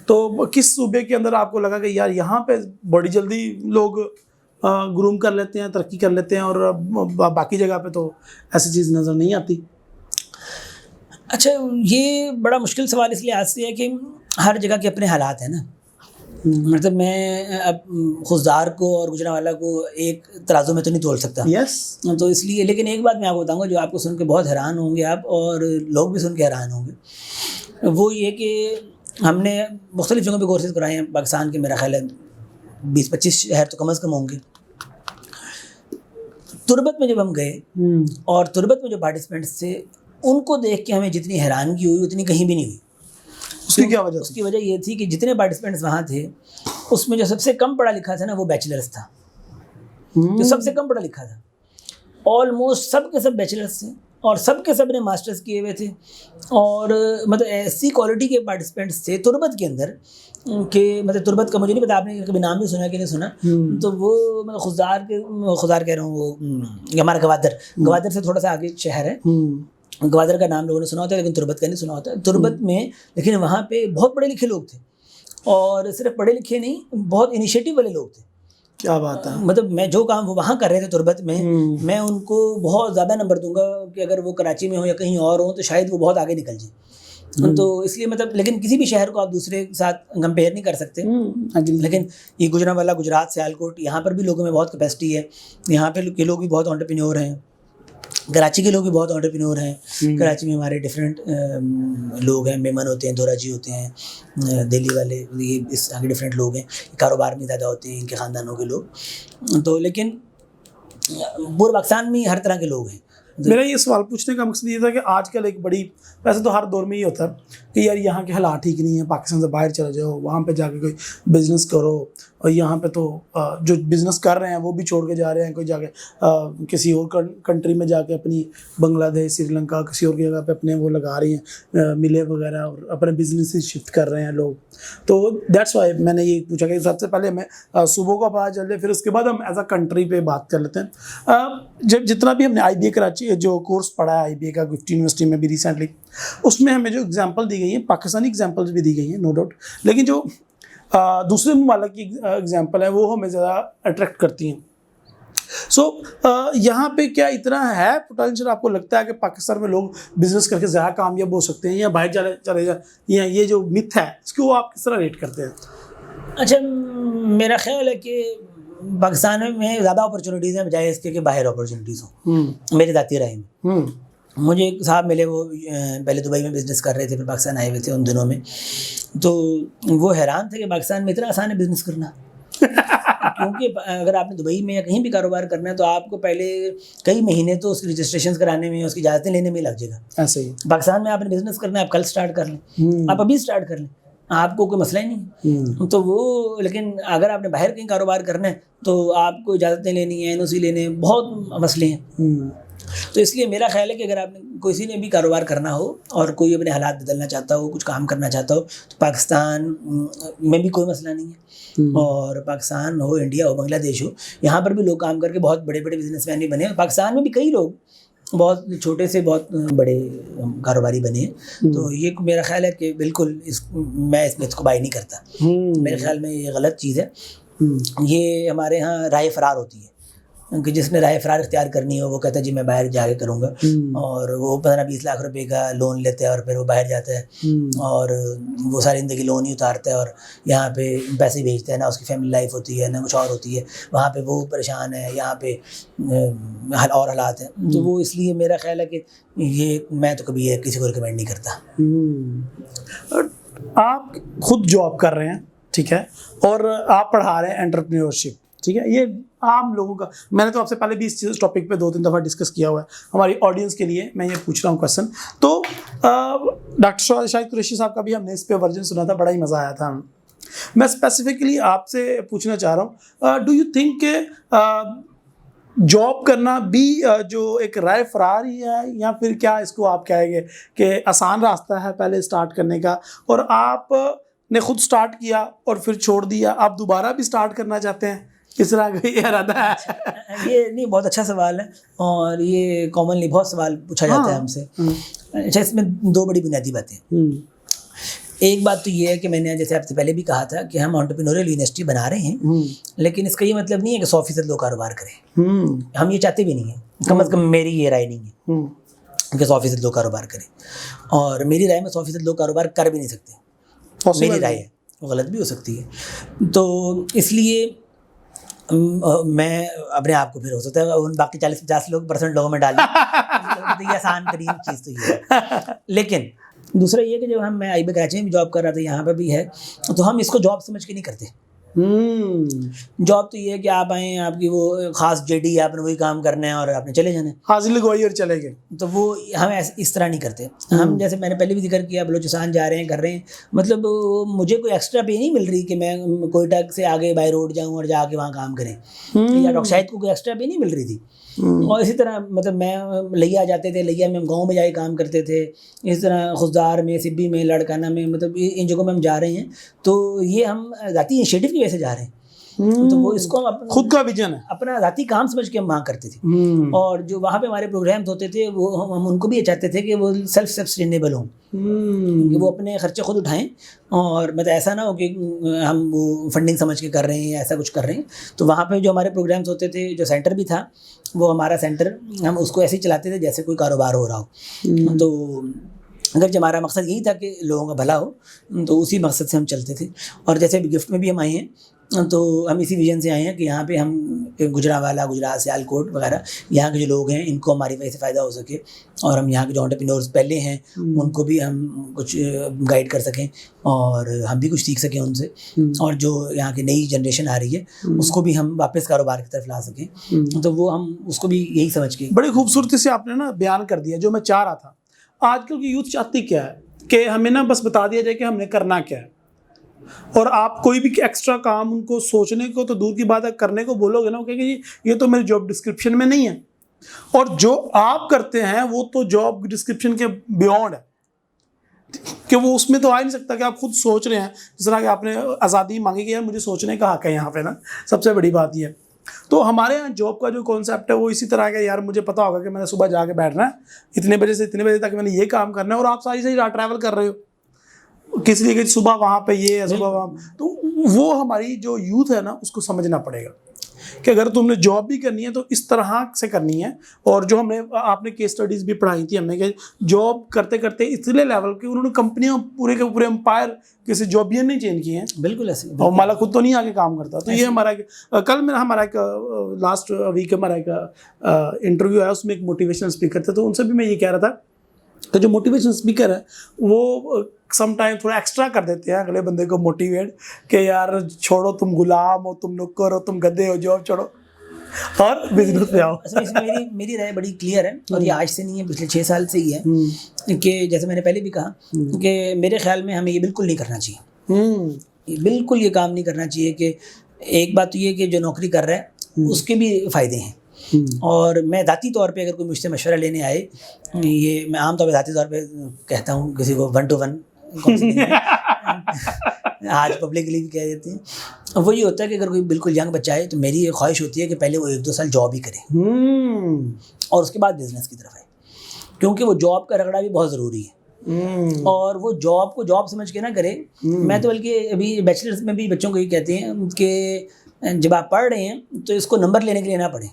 تو کس صوبے کے اندر آپ کو لگا کہ یار یہاں پہ بڑی جلدی لوگ گروم کر لیتے ہیں، ترقی کر لیتے ہیں، اور باقی جگہ پہ تو ایسی چیز نظر نہیں آتی؟ اچھا، یہ بڑا مشکل سوال اس لحاظ سے ہے کہ ہر جگہ کے اپنے حالات ہیں نا. مطلب میں اب خضدار کو اور گجرانوالہ کو ایک ترازو میں تو نہیں تول سکتا. یس. تو اس لیے، لیکن ایک بات میں آپ کو بتاؤں گا جو آپ کو سن کے بہت حیران ہوں گے آپ، اور لوگ بھی سن کے حیران ہوں گے، وہ یہ کہ ہم نے مختلف جگہوں پہ کورسز کرائے ہیں پاکستان کے. میرا خیال ہے 20-25 شہر تو کم از کم ہوں گے. تربت میں جب ہم گئے اور تربت میں جو پارٹیسپینٹس تھے ان کو دیکھ کے ہمیں جتنی حیرانگی ہوئی اتنی کہیں بھی نہیں ہوئی. اس کی کیا وجہ؟ اس کی وجہ یہ تھی کہ جتنے پارٹیسپینٹس وہاں تھے اس میں جو سب سے کم پڑھا لکھا تھا نا وہ بیچلرس تھا. جو سب سے کم پڑھا لکھا تھا آلموسٹ سب کے سب بیچلرس تھے، اور سب کے سب نے ماسٹرز کیے ہوئے تھے. اور مطلب ایسی کوالٹی کے پارٹیسپینٹس تھے تربت کے اندر کہ مطلب تربت کا مجھے نہیں پتا آپ نے کبھی نام بھی سنا کہ نہیں سنا. تو وہ مطلب خضدار کہہ رہا ہوں، وہ ہمارا گوادر سے تھوڑا سا آگے شہر ہے. گوادر کا نام لوگوں نے سنا ہوتا ہے لیکن تربت کا نہیں سنا ہوتا. تربت میں لیکن وہاں پہ بہت پڑھے لکھے لوگ تھے، اور صرف پڑھے لکھے نہیں، بہت انیشیٹو والے لوگ تھے. کیا بات ہے. مطلب میں جو کام وہ وہاں کر رہے تھے تربت میں ان کو بہت زیادہ نمبر دوں گا کہ اگر وہ کراچی میں ہوں یا کہیں اور ہوں تو شاید وہ بہت آگے نکل جائیں. تو اس لیے مطلب لیکن کسی بھی شہر کو آپ دوسرے کے ساتھ کمپیئر نہیں کر سکتے. لیکن یہ گجرانوالہ، گجرات، سیالکوٹ، یہاں پر بھی لوگوں میں بہت کیپیسٹی ہے. یہاں پہ کے لوگ بھی بہت انٹرپرینور ہیں. کراچی کے لوگ بھی بہت انٹرپرینور ہیں. کراچی میں ہمارے ڈفرینٹ لوگ ہیں، میمن ہوتے ہیں، دورا جی ہوتے ہیں، دہلی والے، یہ اس آگے ڈفرینٹ لوگ ہیں. کاروبار میں زیادہ ہوتے ہیں ان کے خاندانوں کے لوگ. تو لیکن پورے پاکستان میں ہر طرح کے لوگ ہیں. میرا یہ سوال پوچھنے کا مقصد یہ تھا کہ آج کل ایک بڑی، ویسے تو ہر دور میں یہ ہوتا ہے کہ یار یہاں کے حالات ٹھیک نہیں ہیں، پاکستان سے باہر چلے جاؤ، وہاں پہ جا کے کوئی بزنس کرو. اور یہاں پہ تو جو بزنس کر رہے ہیں وہ بھی چھوڑ کے جا رہے ہیں، کوئی جا کے کسی اور کنٹری میں جا کے اپنی بنگلہ دیش، سری لنکا، کسی اور کی جگہ پہ اپنے وہ لگا رہی ہیں ملے وغیرہ، اور اپنے بزنس شفٹ کر رہے ہیں لوگ. تو دیٹس وائی میں نے یہ پوچھا کہ سب سے پہلے ہمیں صوبوں کا پتہ چل جائے، پھر اس کے بعد ہم ایز اے کنٹری پہ بات کر لیتے ہیں. جب جتنا بھی ہم نے آئی بی اے کراچی جو کورس پڑھا ہے آئی بی اے کا گفٹ یونیورسٹی میں بھی ریسنٹلی، اس میں ہمیں جو ایگزامپل دی گئی ہیں پاکستانی ایگزامپلس بھی دی گئی ہیں نو ڈاؤٹ، لیکن جو دوسرے ممالک کی ایگزامپل ہیں وہ ہمیں زیادہ اٹریکٹ کرتی ہیں. سو یہاں پہ کیا اتنا ہے پوٹینشیل آپ کو لگتا ہے کہ پاکستان میں لوگ بزنس کر کے زیادہ کامیاب ہو سکتے ہیں، یا باہر چلے جائیں، یا یہ جو متھ ہے اس کو آپ کس طرح ریٹ کرتے ہیں؟ اچھا، میرا خیال ہے کہ پاکستان میں زیادہ اپرچونیٹیز ہیں بجائے اس کے کہ باہر اپرچونیٹیز ہوں. میری ذاتی رائے میں مجھے ایک صاحب ملے، وہ پہلے دبئی میں بزنس کر رہے تھے، پھر پاکستان آئے ہوئے تھے ان دنوں میں. تو وہ حیران تھے کہ پاکستان میں اتنا آسان ہے بزنس کرنا. کیونکہ اگر آپ نے دبئی میں یا کہیں بھی کاروبار کرنا ہے تو آپ کو پہلے کئی مہینے تو اس کی رجسٹریشن کرانے میں، اس کی اجازتیں لینے میں لگ جائے گا. ایسے ہی پاکستان میں آپ نے بزنس کرنا ہے، آپ کل سٹارٹ کر لیں، آپ ابھی سٹارٹ کر لیں، آپ کو کوئی مسئلہ ہی نہیں. تو وہ لیکن اگر آپ نے باہر کہیں کاروبار کرنا ہے تو آپ کو اجازتیں لینی ہیں، NOC لینے ہیں، بہت مسئلے ہیں. تو اس لیے میرا خیال ہے کہ اگر آپ نے کسی نے بھی کاروبار کرنا ہو اور کوئی اپنے حالات بدلنا چاہتا ہو، کچھ کام کرنا چاہتا ہو، تو پاکستان میں بھی کوئی مسئلہ نہیں ہے. اور پاکستان ہو، انڈیا ہو، بنگلہ دیش ہو، یہاں پر بھی لوگ کام کر کے بہت بڑے بڑے بزنس مین بھی بنے ہیں. پاکستان میں بھی کئی لوگ بہت چھوٹے سے بہت بڑے کاروباری بنے ہیں. تو یہ میرا خیال ہے کہ بالکل میں اس میں کو بائی نہیں کرتا. میرے خیال میں یہ غلط چیز ہے. یہ ہمارے ہاں رائے فرار ہوتی ہے کہ جس نے رائے فرار اختیار کرنی ہو وہ کہتا ہے جی میں باہر جا کے کروں گا، اور وہ 15-20 لاکھ روپے کا لون لیتے ہیں اور پھر وہ باہر جاتا ہے اور وہ ساری زندگی لون ہی اتارتا ہے، اور یہاں پہ پیسے بھیجتا ہے، نہ اس کی فیملی لائف ہوتی ہے نہ کچھ اور ہوتی ہے. وہاں پہ وہ پریشان ہے، یہاں پہ اور حالات ہیں. تو وہ اس لیے میرا خیال ہے کہ یہ میں تو کبھی کسی کو ریکمینڈ نہیں کرتا. آپ خود جاب کر رہے ہیں ٹھیک ہے, اور آپ پڑھا رہے ہیں انٹرپرینورشپ, ٹھیک ہے. یہ عام لوگوں کا, میں نے تو آپ سے پہلے بھی اس ٹاپک پہ 2-3 دفعہ ڈسکس کیا ہوا ہے, ہماری آڈینس کے لیے میں یہ پوچھ رہا ہوں کویشچن. تو ڈاکٹر شاہد قریشی صاحب کا بھی ہم نے اس پہ ورژن سنا تھا, بڑا ہی مزہ آیا تھا. میں اسپیسیفکلی آپ سے پوچھنا چاہ رہا ہوں, ڈو یو تھنک کہ جاب کرنا بھی جو ایک رائے فرار ہی ہے, یا پھر کیا اس کو آپ کہیں گے کہ آسان راستہ ہے پہلے اسٹارٹ کرنے کا, اور آپ نے خود اسٹارٹ کیا اور پھر چھوڑ دیا, آپ دوبارہ بھی اسٹارٹ کرنا چاہتے ہیں, کس طرح کا یہ ارادہ ہے؟ یہ نہیں, بہت اچھا سوال ہے, اور یہ کامنلی بہت سوال پوچھا جاتا ہے ہم سے. اچھا, اس میں 2 بڑی بنیادی باتیں. ایک بات تو یہ ہے کہ میں نے جیسے آپ سے پہلے بھی کہا تھا کہ ہم انٹرپرینوریل یونیورسٹی بنا رہے ہیں, لیکن اس کا یہ مطلب نہیں ہے کہ 100% لوگ کاروبار کریں. ہم یہ چاہتے بھی نہیں ہیں, کم از کم میری یہ رائے نہیں ہے کہ 100% لوگ کاروبار کریں, اور میری رائے میں 100% لوگ کاروبار کر بھی نہیں سکتے, میری رائے ہے, وہ غلط بھی ہو سکتی ہے. تو اس لیے میں اپنے آپ کو پھر ہو سکتا ہے ان باقی 40-50% لوگوں میں ڈالیں, یہ آسان ترین چیز تو یہ ہے. لیکن دوسرا یہ کہ جب میں آئی بی کراچی میں جاب کر رہا تھا, یہاں پہ بھی ہے, تو ہم اس کو جاب سمجھ کے نہیں کرتے. جاب تو یہ ہے کہ آپ آئیں, آپ کی وہ خاص JD ہے, آپ نے وہی کام کرنا ہے اور آپ نے چلے جانا ہے, حاضر لگوائی اور چلے گئے. تو وہ ہم اس طرح نہیں کرتے. ہم جیسے میں نے پہلے بھی ذکر کیا, بلوچستان جا رہے ہیں, کر رہے ہیں, مطلب مجھے کوئی ایکسٹرا پے نہیں مل رہی کہ میں کوئٹہ سے آگے بائی روڈ جاؤں اور جا کے وہاں کام کریں, یا ڈاکٹر شاہد کو کوئی ایکسٹرا پے نہیں مل رہی تھی. اور اسی طرح مطلب میں لیا جاتے تھے, لیا میں گاؤں میں جا کے کام کرتے تھے, اس طرح خضدار میں, سبی میں, لڑکانہ میں, مطلب ان جگہوں میں ہم جا رہے ہیں. تو یہ ہم ذاتی انیشیٹو کی وجہ سے جا رہے ہیں. تو وہ اس کو ہم خود کا ویژن ہے, اپنا ذاتی کام سمجھ کے ہم وہاں کرتے تھے. اور جو وہاں پہ ہمارے پروگرامز ہوتے تھے وہ ہم ان کو بھی یہ چاہتے تھے کہ وہ سیلف سسٹینیبل ہوں, کہ وہ اپنے خرچے خود اٹھائیں, اور مطلب ایسا نہ ہو کہ ہم وہ فنڈنگ سمجھ کے کر رہے ہیں یا ایسا کچھ کر رہے ہیں. تو وہاں پہ جو ہمارے پروگرامز ہوتے تھے, جو سینٹر بھی تھا, وہ ہمارا سینٹر ہم اس کو ایسے ہی چلاتے تھے جیسے کوئی کاروبار ہو رہا ہو. تو اگرچہ ہمارا مقصد یہی تھا کہ لوگوں کا بھلا ہو, تو اسی مقصد سے ہم چلتے تھے. اور جیسے گفٹ میں بھی ہم آئے ہیں, تو ہم اسی ویژن سے آئے ہیں کہ یہاں پہ ہم گجرانوالہ, گجرات, سیالکوٹ وغیرہ یہاں کے جو لوگ ہیں ان کو ہماری وجہ سے فائدہ ہو سکے, اور ہم یہاں کے جو انٹرپرینورز پہلے ہیں ان کو بھی ہم کچھ گائیڈ کر سکیں, اور ہم بھی کچھ سیکھ سکیں ان سے, اور جو یہاں کی نئی جنریشن آ رہی ہے اس کو بھی ہم واپس کاروبار کی طرف لا سکیں. تو وہ ہم اس کو بھی یہی سمجھ کے. بڑی خوبصورتی سے آپ نے نا بیان کر دیا جو میں چاہ رہا تھا. آج کل کی یوتھ چاہتی کیا ہے کہ ہمیں نا بس بتا دیا جائے کہ ہم نے کرنا کیا ہے, اور آپ کوئی بھی ایکسٹرا کام ان کو سوچنے کو تو دور کی بات ہے, کرنے کو بولو گے نا, وہ کہیں گے یہ تو میری جاب ڈسکرپشن میں نہیں ہے, اور جو آپ کرتے ہیں وہ تو جاب ڈسکرپشن کے بیونڈ ہے, کہ وہ اس میں تو آ نہیں سکتا کہ آپ خود سوچ رہے ہیں. جس طرح کہ آپ نے آزادی مانگی کہ یار مجھے سوچنے کا حق ہے یہاں پہ نا, سب سے بڑی بات یہ ہے. تو ہمارے یہاں جاب کا جو کانسیپٹ ہے وہ اسی طرح کا, یار مجھے پتا ہوگا کہ میں نے صبح جا کے بیٹھنا ہے, اتنے بجے سے اتنے بجے تک میں نے یہ کام کرنا ہے, اور آپ ساری ٹریول کر رہے ہو کس لیے کہ صبح وہاں پہ یہ ہے, صبح وہاں. تو وہ ہماری جو یوتھ ہے نا اس کو سمجھنا پڑے گا کہ اگر تم نے جاب بھی کرنی ہے تو اس طرح سے کرنی ہے. اور جو ہم نے, آپ نے کیس اسٹڈیز بھی پڑھائی تھی ہم نے, کہ جاب کرتے کرتے اتنے لیول کے انہوں نے کمپنیاں پورے کے پورے امپائر کسی جابین نہیں چینج کیے ہیں. بالکل ایسے, اور مالا خود تو نہیں آگے کام کرتا. تو یہ ہمارا کل میں ہمارا ایک لاسٹ ویک ہمارا ایک انٹرویو ہے, اس میں ایک موٹیویشنل اسپیکر تھے, تو ان سے بھی میں یہ کہہ رہا تھا کہ جو موٹیویشن اسپیکر ہے وہ سم ٹائم تھوڑا ایکسٹرا کر دیتے ہیں اگلے بندے کو موٹیویٹ, کہ یار چھوڑو تم غلام ہو, تم نوکر ہو, تم گدھے ہو, جاب چھوڑو اور بزنس پہ آؤ. میری رائے بڑی کلیئر ہے, اور یہ آج سے نہیں ہے, پچھلے 6 سال سے ہی ہے, کہ جیسے میں نے پہلے بھی کہا کہ میرے خیال میں ہمیں یہ بالکل نہیں کرنا چاہیے, بالکل یہ کام نہیں کرنا چاہیے. کہ ایک بات تو یہ کہ جو نوکری کر رہا ہے اس کے بھی فائدے ہیں, اور میں ذاتی طور پہ اگر کوئی مجھ سے مشورہ لینے آئے, یہ میں عام طور پہ ذاتی طور پہ کہتا ہوں کسی کو 1 to 1, آج پبلکلی بھی کہہ دیتے ہیں, وہ یہ ہوتا ہے کہ اگر کوئی بالکل ینگ بچہ ہے تو میری یہ خواہش ہوتی ہے کہ پہلے وہ 1-2 سال جاب ہی کرے اور اس کے بعد بزنس کی طرف آئے, کیونکہ وہ جاب کا رگڑا بھی بہت ضروری ہے. اور وہ جاب کو جاب سمجھ کے نہ کرے. میں تو بلکہ ابھی بیچلرس میں بھی بچوں کو یہ کہتے ہیں کہ جب آپ پڑھ رہے ہیں تو اس کو نمبر لینے کے لیے نہ پڑھیں,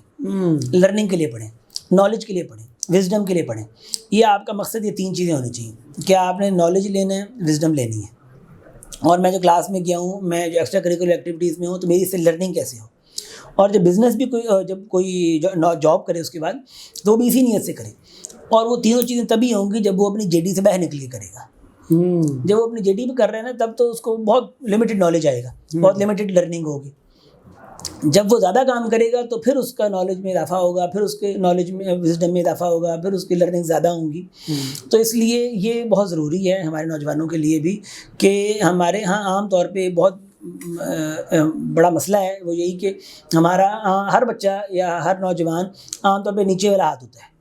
لرننگ کے لیے پڑھیں, نالج کے لیے پڑھیں, وزڈم کے لیے پڑھیں. یہ آپ کا مقصد یہ 3 چیزیں ہونی چاہیے کہ آپ نے نالج لینا ہے, وزڈم لینی ہے, اور میں جو کلاس میں گیا ہوں, میں جو ایکسٹرا کریکولر ایکٹیویٹیز میں ہوں, تو میری اس سے لرننگ کیسے ہو. اور جب بزنس بھی جب کوئی جاب کرے اس کے بعد تو وہ بھی اسی نیت سے کرے, اور وہ تینوں چیزیں تبھی ہوں گی جب وہ اپنی JD سے باہر نکل کے کرے گا. جب وہ اپنی JD بھی کر رہے ہیں نا تب تو اس کو بہت لمیٹڈ نالج آئے گا, بہت لمیٹڈ لرننگ ہوگی. جب وہ زیادہ کام کرے گا تو پھر اس کا نالج میں اضافہ ہوگا, پھر اس کے نالج میں وزڈم میں اضافہ ہوگا, پھر اس کی لرننگ زیادہ ہوں گی. تو اس لیے یہ بہت ضروری ہے ہمارے نوجوانوں کے لیے بھی کہ ہمارے ہاں عام طور پہ بہت بڑا مسئلہ ہے وہ یہی کہ ہمارا ہر بچہ یا ہر نوجوان عام طور پہ نیچے والا ہاتھ ہوتا ہے,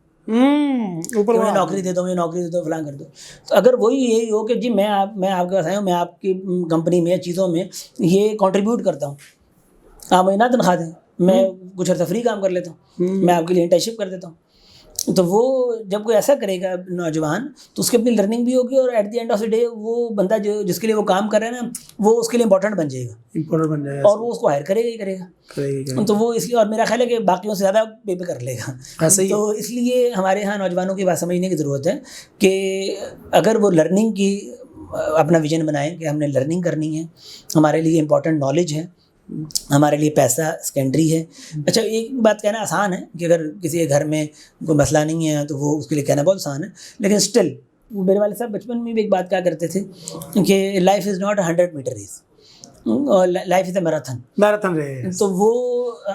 اوپر مجھے نوکری دے دو, مجھے نوکری دے دو, فلاں کر دو. تو اگر وہی یہی ہو کہ جی میں آپ کے پاس آیا ہوں, میں آپ کی کمپنی میں چیزوں میں یہ کنٹریبیوٹ کرتا ہوں, آپ مجھے نہ تنخواہ دیں, میں کچھ عرصہ فری کام کر لیتا ہوں, میں آپ کے لیے انٹرنشپ کر دیتا ہوں. تو وہ جب کوئی ایسا کرے گا نوجوان تو اس کی اپنی لرننگ بھی ہوگی, اور at the end of the day وہ بندہ جس کے لیے وہ کام کر رہا ہے نا وہ اس کے لیے امپورٹنٹ بن جائے گا, اور وہ اس کو ہائر کرے گا ہی کرے گا. تو وہ اس لیے, اور میرا خیال ہے کہ باقیوں سے زیادہ پے کر لے گا. تو اس لیے ہمارے یہاں نوجوانوں کی بات سمجھنے کی ضرورت ہے کہ اگر وہ لرننگ کی اپنا ویژن بنائیں کہ ہم نے لرننگ کرنی ہے, ہمارے لیے امپورٹنٹ نالج ہے, ہمارے لیے پیسہ سیکنڈری ہے. اچھا ایک بات کہنا آسان ہے کہ اگر کسی کے گھر میں کوئی مسئلہ نہیں ہے تو وہ اس کے لیے کہنا بہت آسان ہے, لیکن اسٹل میرے والد صاحب بچپن میں بھی ایک بات کہا کرتے تھے کہ life is not 100 metre race, life is a marathon. تو وہ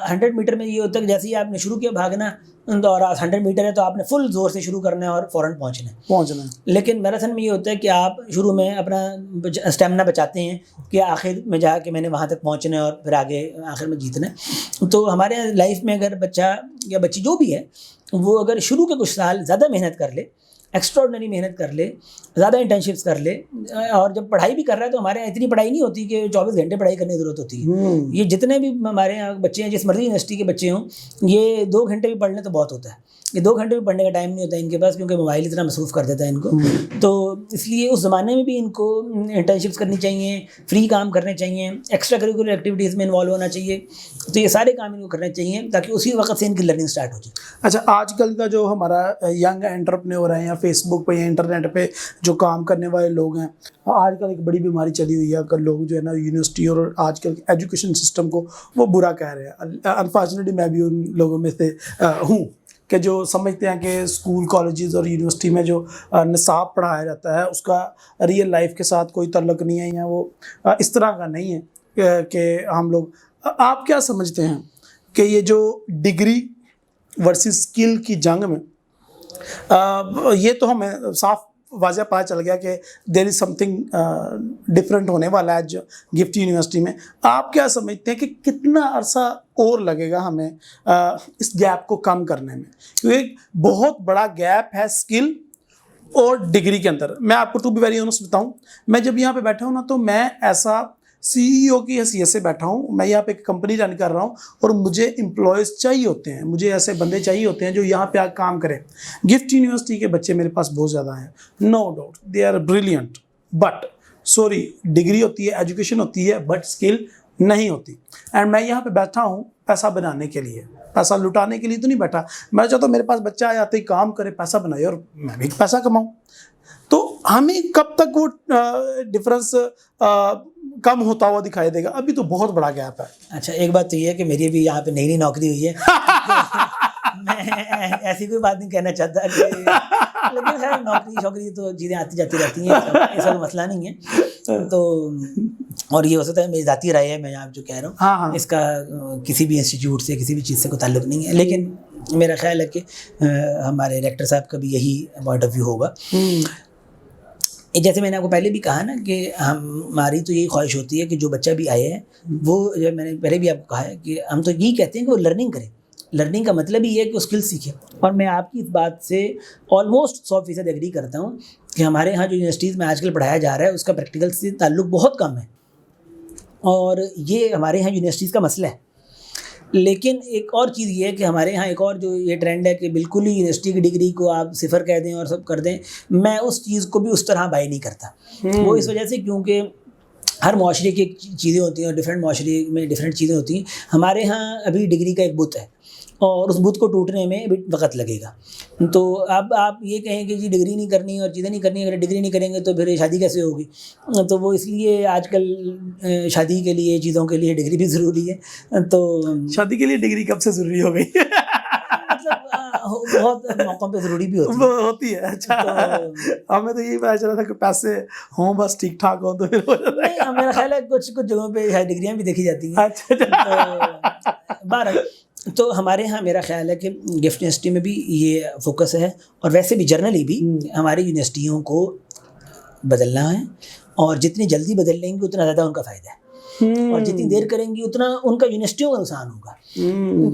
100 میٹر میں یہ ہوتا ہے کہ جیسے ہی آپ نے شروع کیا بھاگنا اور 100 میٹر ہے تو آپ نے فل زور سے شروع کرنا ہے اور فوراً پہنچنا ہے. لیکن میراتھن میں یہ ہوتا ہے کہ آپ شروع میں اپنا اسٹیمنا بچاتے ہیں کہ آخر میں جا کے میں نے وہاں تک پہنچنا ہے اور پھر آگے آخر میں جیتنا ہے. تو ہمارے لائف میں اگر بچہ یا بچی جو بھی ہے وہ اگر شروع کے کچھ سال زیادہ محنت کر لے, ایکسٹراڈنری محنت کر لے, زیادہ انٹرنشپس کر لے, اور جب پڑھائی بھی کر رہا ہے تو ہمارے یہاں اتنی پڑھائی نہیں ہوتی کہ 24 گھنٹے پڑھائی کرنے کی ضرورت ہوتی ہے. یہ جتنے بھی ہمارے یہاں بچے ہیں, جس مرضی یونیورسٹی کے بچے ہوں, یہ 2 گھنٹے بھی پڑھ لیں تو بہت ہوتا ہے. یہ 2 گھنٹے بھی پڑھنے کا ٹائم نہیں ہوتا ہے ان کے پاس, کیونکہ موبائل اتنا مصروف کر دیتا ہے ان کو. تو اس لیے اس زمانے میں بھی ان کو انٹرنشپس کرنی چاہیے, فری کام کرنے چاہیے, ایکسٹرا کریکولر ایکٹیویٹیز میں انوالو ہونا چاہیے. تو یہ سارے کام ان کو کرنے چاہیے تاکہ اسی وقت سے ان کی لرننگ اسٹارٹ ہو جائے. اچھا آج کل کا جو ہمارا ینگ انٹرپرینور ہے یا فیس بک پہ یا انٹرنیٹ پہ جو کام کرنے والے لوگ ہیں, آج کل ایک بڑی بیماری چلی ہوئی ہے کہ لوگ جو ہے نا یونیورسٹی اور آج کل ایجوکیشن سسٹم کو وہ برا کہہ رہے ہیں. انفارچونیٹلی میں بھی ان لوگوں میں سے ہوں کہ جو سمجھتے ہیں کہ اسکول کالجز اور یونیورسٹی میں جو نصاب پڑھایا جاتا ہے اس کا ریئل لائف کے ساتھ کوئی تعلق نہیں ہے, یا وہ اس طرح کا نہیں ہے کہ ہم لوگ. آپ کیا سمجھتے ہیں کہ یہ جو ڈگری ورسز اسکل کی جنگ میں, یہ تو ہمیں صاف واضح پتہ چل گیا کہ دیر از سم تھنگ ڈفرینٹ ہونے والا ہے جو گفٹ یونیورسٹی میں. آپ کیا سمجھتے ہیں کہ کتنا عرصہ اور لگے گا ہمیں اس گیپ کو کم کرنے میں, کیونکہ بہت بڑا گیپ ہے اسکل اور ڈگری کے اندر. میں آپ کو ٹو بی ویری آنیسٹ بتاؤں, میں جب یہاں پہ بیٹھا ہوں نا تو میں ایسا CEO کی حیثیت سے بیٹھا ہوں, میں یہاں پہ ایک کمپنی رن کر رہا ہوں اور مجھے امپلائز چاہیے ہوتے ہیں, مجھے ایسے بندے چاہیے ہوتے ہیں جو یہاں پہ آ کام کریں. گفٹ یونیورسٹی کے بچے میرے پاس بہت زیادہ ہیں, no doubt they are brilliant, but sorry degree ہوتی ہے, ایجوکیشن ہوتی ہے, بٹ اسکل نہیں ہوتی. اینڈ میں یہاں پہ بیٹھا ہوں پیسہ بنانے کے لیے, پیسہ لٹانے کے لیے تو نہیں بیٹھا. میں چاہتا ہوں میرے پاس بچہ آیا آتے ہی کام کرے, پیسہ بنائے اور میں بھی پیسہ کماؤں. تو ہمیں کب تک وہ ڈفرینس کم ہوتا ہوا دکھائی دے گا؟ ابھی تو بہت بڑا گیپ ہے. اچھا ایک بات تو یہ ہے کہ میری بھی یہاں پہ نئی نوکری ہوئی ہے, میں ایسی کوئی بات نہیں کہنا چاہتا کہ, لیکن خیر نوکری شوکری تو چیزیں آتی جاتی رہتی ہیں, ایسا کوئی مسئلہ نہیں ہے. تو اور یہ ہو سکتا ہے میری ذاتی رائے ہے, میں آپ جو کہہ رہا ہوں اس کا کسی بھی انسٹیٹیوٹ سے کسی بھی چیز سے کوئی تعلق نہیں ہے, لیکن میرا خیال ہے کہ ہمارے ریکٹر صاحب کا بھی یہی پوائنٹ آف ویو ہوگا. جیسے میں نے آپ کو پہلے بھی کہا نا کہ ہماری تو یہی خواہش ہوتی ہے کہ جو بچہ بھی آئے ہیں وہ, میں نے پہلے بھی آپ کو کہا ہے کہ ہم تو یہی کہتے ہیں کہ وہ لرننگ کرے. لرننگ کا مطلب ہی ہے کہ وہ اسکل سیکھے, اور میں آپ کی اس بات سے آلموسٹ 100% ایگری کرتا ہوں کہ ہمارے یہاں جو یونیورسٹیز میں آج کل پڑھایا جا رہا ہے اس کا پریکٹیکل سے تعلق بہت کم ہے, اور یہ ہمارے یہاں یونیورسٹیز کا مسئلہ ہے. لیکن ایک اور چیز یہ ہے کہ ہمارے یہاں ایک اور جو یہ ٹرینڈ ہے کہ بالکل ہی یونیورسٹی کی ڈگری کو آپ 0 کہہ دیں اور سب کر دیں, میں اس چیز کو بھی اس طرح بائی نہیں کرتا. وہ اس وجہ سے کیونکہ ہر معاشرے کی چیزیں ہوتی ہیں اور ڈفرینٹ معاشرے میں ڈفرینٹ چیزیں ہوتی ہیں. ہمارے ہاں ابھی ڈگری کا ایک بت ہے اور اس بت کو ٹوٹنے میں بھی وقت لگے گا. تو اب آپ یہ کہیں کہ جی ڈگری نہیں کرنی اور چیزیں نہیں کرنی, اگر ڈگری نہیں کریں گے تو پھر شادی کیسے ہوگی؟ تو وہ اس لیے آج کل شادی کے لیے چیزوں کے لیے ڈگری بھی ضروری ہے. تو شادی کے لیے ڈگری کب سے ضروری ہو گئی؟ بہت موقعوں پہ ضروری بھی ہوتی ہے. اچھا, ہمیں تو یہی پتا چلا تھا کہ پیسے ہوں بس ٹھیک ٹھاک ہوں تو پھر ہو جاتا ہے. نہیں, میرا خیال ہے کچھ جگہوں پہ ڈگریاں بھی دیکھی جاتی ہیں. اچھا, بہرحال تو ہمارے ہاں میرا خیال ہے کہ گفٹ یونیورسٹی میں بھی یہ فوکس ہے, اور ویسے بھی جرنلی بھی ہماری یونیورسٹیوں کو بدلنا ہے, اور جتنی جلدی بدل لیں گے اتنا زیادہ ان کا فائدہ ہے, اور جتنی دیر کریں گی اتنا ان کا یونیورسٹیوں کا نقصان ہوگا.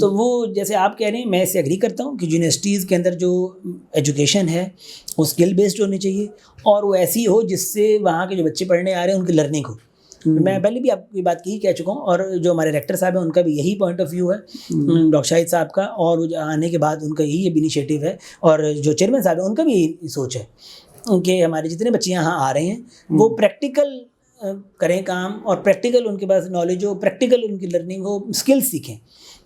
تو وہ جیسے آپ کہہ رہے ہیں, میں اس سے ایگری کرتا ہوں کہ یونیورسٹیز کے اندر جو ایجوکیشن ہے وہ اسکل بیسڈ ہونی چاہیے, اور وہ ایسی ہو جس سے وہاں کے جو بچے پڑھنے آ رہے ہیں ان کی لرننگ ہو. میں پہلے بھی آپ کی بات کی کہہ چکا ہوں, اور جو ہمارے ریکٹر صاحب ہیں ان کا بھی یہی پوائنٹ آف ویو ہے, ڈاکٹر شاہد صاحب کا, اور وہ آنے کے بعد ان کا یہی انیشیٹو ہے, اور جو چیئرمین صاحب ہیں ان کا بھی یہی سوچ ہے کہ ہمارے جتنے بچے یہاں آ رہے ہیں وہ پریکٹیکل کریں کام, اور پریکٹیکل ان کے پاس نالج ہو, پریکٹیکل ان کی لرننگ ہو, اسکل سیکھیں,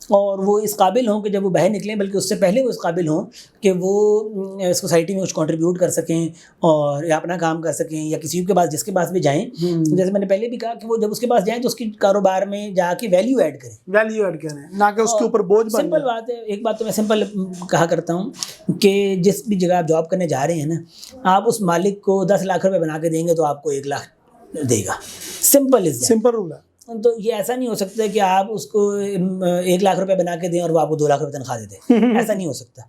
اور وہ اس قابل ہوں کہ جب وہ باہر نکلیں, بلکہ اس سے پہلے وہ اس قابل ہوں کہ وہ سوسائٹی میں کچھ کنٹریبیوٹ کر سکیں اور یا اپنا کام کر سکیں, یا کسی کے پاس جس کے پاس بھی جائیں. جیسے میں نے پہلے بھی کہا کہ وہ جب اس کے پاس جائیں تو اس کی کاروبار میں جا کے ویلیو ایڈ کریں, نہ کہ اس کے اوپر بوجھ بن. سمپل بات ہے, ایک بات تو میں سمپل کہا کرتا ہوں کہ جس بھی جگہ آپ جاب کرنے جا رہے ہیں نا, آپ اس مالک کو 10 لاکھ روپے بنا کے دیں گے تو آپ کو 1 لاکھ دے گا. سمپل رول ہے. تو یہ ایسا نہیں ہو سکتا کہ آپ اس کو 1 لاکھ روپے بنا کے دیں اور وہ آپ کو 2 لاکھ روپے تنخواہ دے دیں, ایسا نہیں ہو سکتا.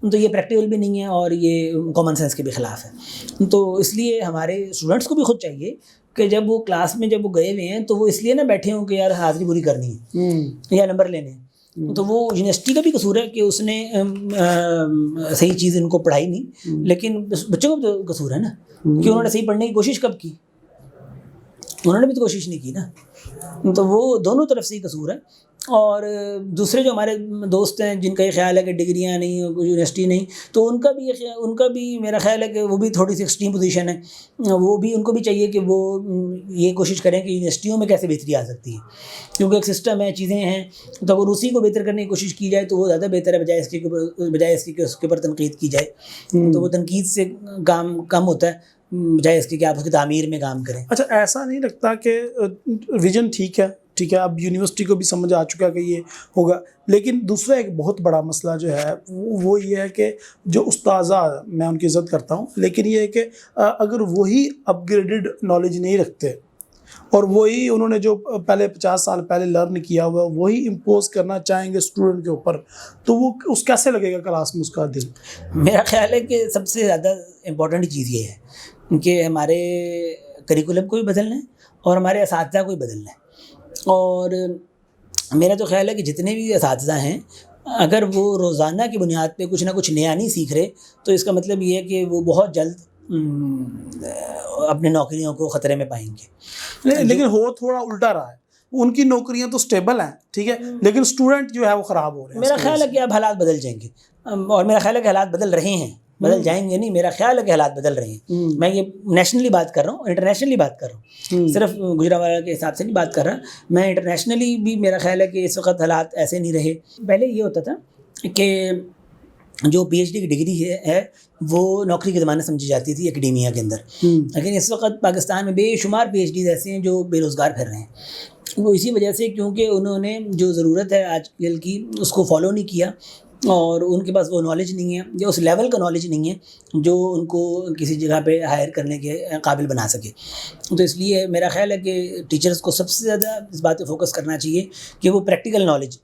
تو یہ پریکٹیکل بھی نہیں ہے, اور یہ کامن سینس کے بھی خلاف ہے. تو اس لیے ہمارے اسٹوڈنٹس کو بھی خود چاہیے کہ جب وہ کلاس میں جب وہ گئے ہوئے ہیں تو وہ اس لیے نہ بیٹھے ہوں کہ یار حاضری پوری کرنی ہے یا نمبر لینے ہیں. تو وہ یونیورسٹی کا بھی قصور ہے کہ اس نے صحیح چیز ان کو پڑھائی نہیں, لیکن بچوں کا بھی قصور ہے نا کہ انہوں نے صحیح پڑھنے کی کوشش کب کی, انہوں نے بھی تو کوشش نہیں کی نا. تو وہ دونوں طرف سے ہی قصور ہے. اور دوسرے جو ہمارے دوست ہیں جن کا یہ خیال ہے کہ ڈگریاں نہیں, یونیورسٹی نہیں, تو ان کا بھی میرا خیال ہے کہ وہ بھی تھوڑی سی ایکسٹریم پوزیشن ہے. وہ بھی ان کو بھی چاہیے کہ وہ یہ کوشش کریں کہ یونیورسٹیوں میں کیسے بہتری آ سکتی ہے, کیونکہ ایک سسٹم ہے, چیزیں ہیں, تو اگر اسی کو بہتر کرنے کی کوشش کی جائے تو وہ زیادہ بہتر ہے, بجائے اس کی کہ اس کے اوپر تنقید کی جائے. تو وہ تنقید سے کام کم ہوتا ہے بجائے اس کی کہ آپ اس کی تعمیر میں کام کریں. اچھا, ایسا نہیں لگتا کہ ویژن ٹھیک ہے, اب یونیورسٹی کو بھی سمجھ آ چکا کہ یہ ہوگا, لیکن دوسرا ایک بہت بڑا مسئلہ جو ہے وہ یہ ہے کہ جو استاذہ, میں ان کی عزت کرتا ہوں, لیکن یہ ہے کہ اگر وہی اپ گریڈڈ نالج نہیں رکھتے اور وہی انہوں نے جو پہلے 50 سال پہلے لرن کیا ہوا وہی امپوز کرنا چاہیں گے اسٹوڈنٹ کے اوپر, تو وہ اس کیسے لگے گا کلاس میں اس کا دل؟ میرا خیال ہے کہ سب سے زیادہ امپورٹنٹ چیز یہ ہے کہ ہمارے کریکولم کو بھی بدلنا ہے اور ہمارے اساتذہ کو بھی بدلنا ہے. اور میرا تو خیال ہے کہ جتنے بھی اساتذہ ہیں اگر وہ روزانہ کی بنیاد پہ کچھ نہ کچھ نیا نہیں سیکھ رہے تو اس کا مطلب یہ ہے کہ وہ بہت جلد اپنی نوکریوں کو خطرے میں پائیں گے. لیکن ہو تھوڑا الٹا رہا ہے, ان کی نوکریاں تو سٹیبل ہیں, ٹھیک ہے, لیکن اسٹوڈنٹ جو ہے وہ خراب ہو رہے ہیں. میرا خیال ہے کہ اب حالات بدل جائیں گے, اور میرا خیال ہے کہ حالات بدل رہے ہیں, بدل جائیں گے نہیں, میرا خیال ہے کہ حالات بدل رہے ہیں. میں یہ نیشنلی بات کر رہا ہوں, انٹرنیشنلی بات کر رہا ہوں, صرف گجرانوالہ کے حساب سے نہیں بات کر رہا, میں انٹرنیشنلی بھی میرا خیال ہے کہ اس وقت حالات ایسے نہیں رہے. پہلے یہ ہوتا تھا کہ جو پی ایچ ڈی کی ڈگری ہے وہ نوکری کے زمانے سمجھی جاتی تھی اکیڈیمیا کے اندر, لیکن اس وقت پاکستان میں بے شمار پی ایچ ڈیز ایسے ہیں جو بے روزگار پھر رہے ہیں. وہ اسی وجہ سے کیونکہ انہوں نے جو ضرورت ہے آج کل کی اس کو فالو نہیں کیا, اور ان کے پاس وہ نالج نہیں ہے یا اس لیول کا نالج نہیں ہے جو ان کو کسی جگہ پہ ہائر کرنے کے قابل بنا سکے. تو اس لیے میرا خیال ہے کہ ٹیچرز کو سب سے زیادہ اس بات پہ فوکس کرنا چاہیے کہ وہ پریکٹیکل نالج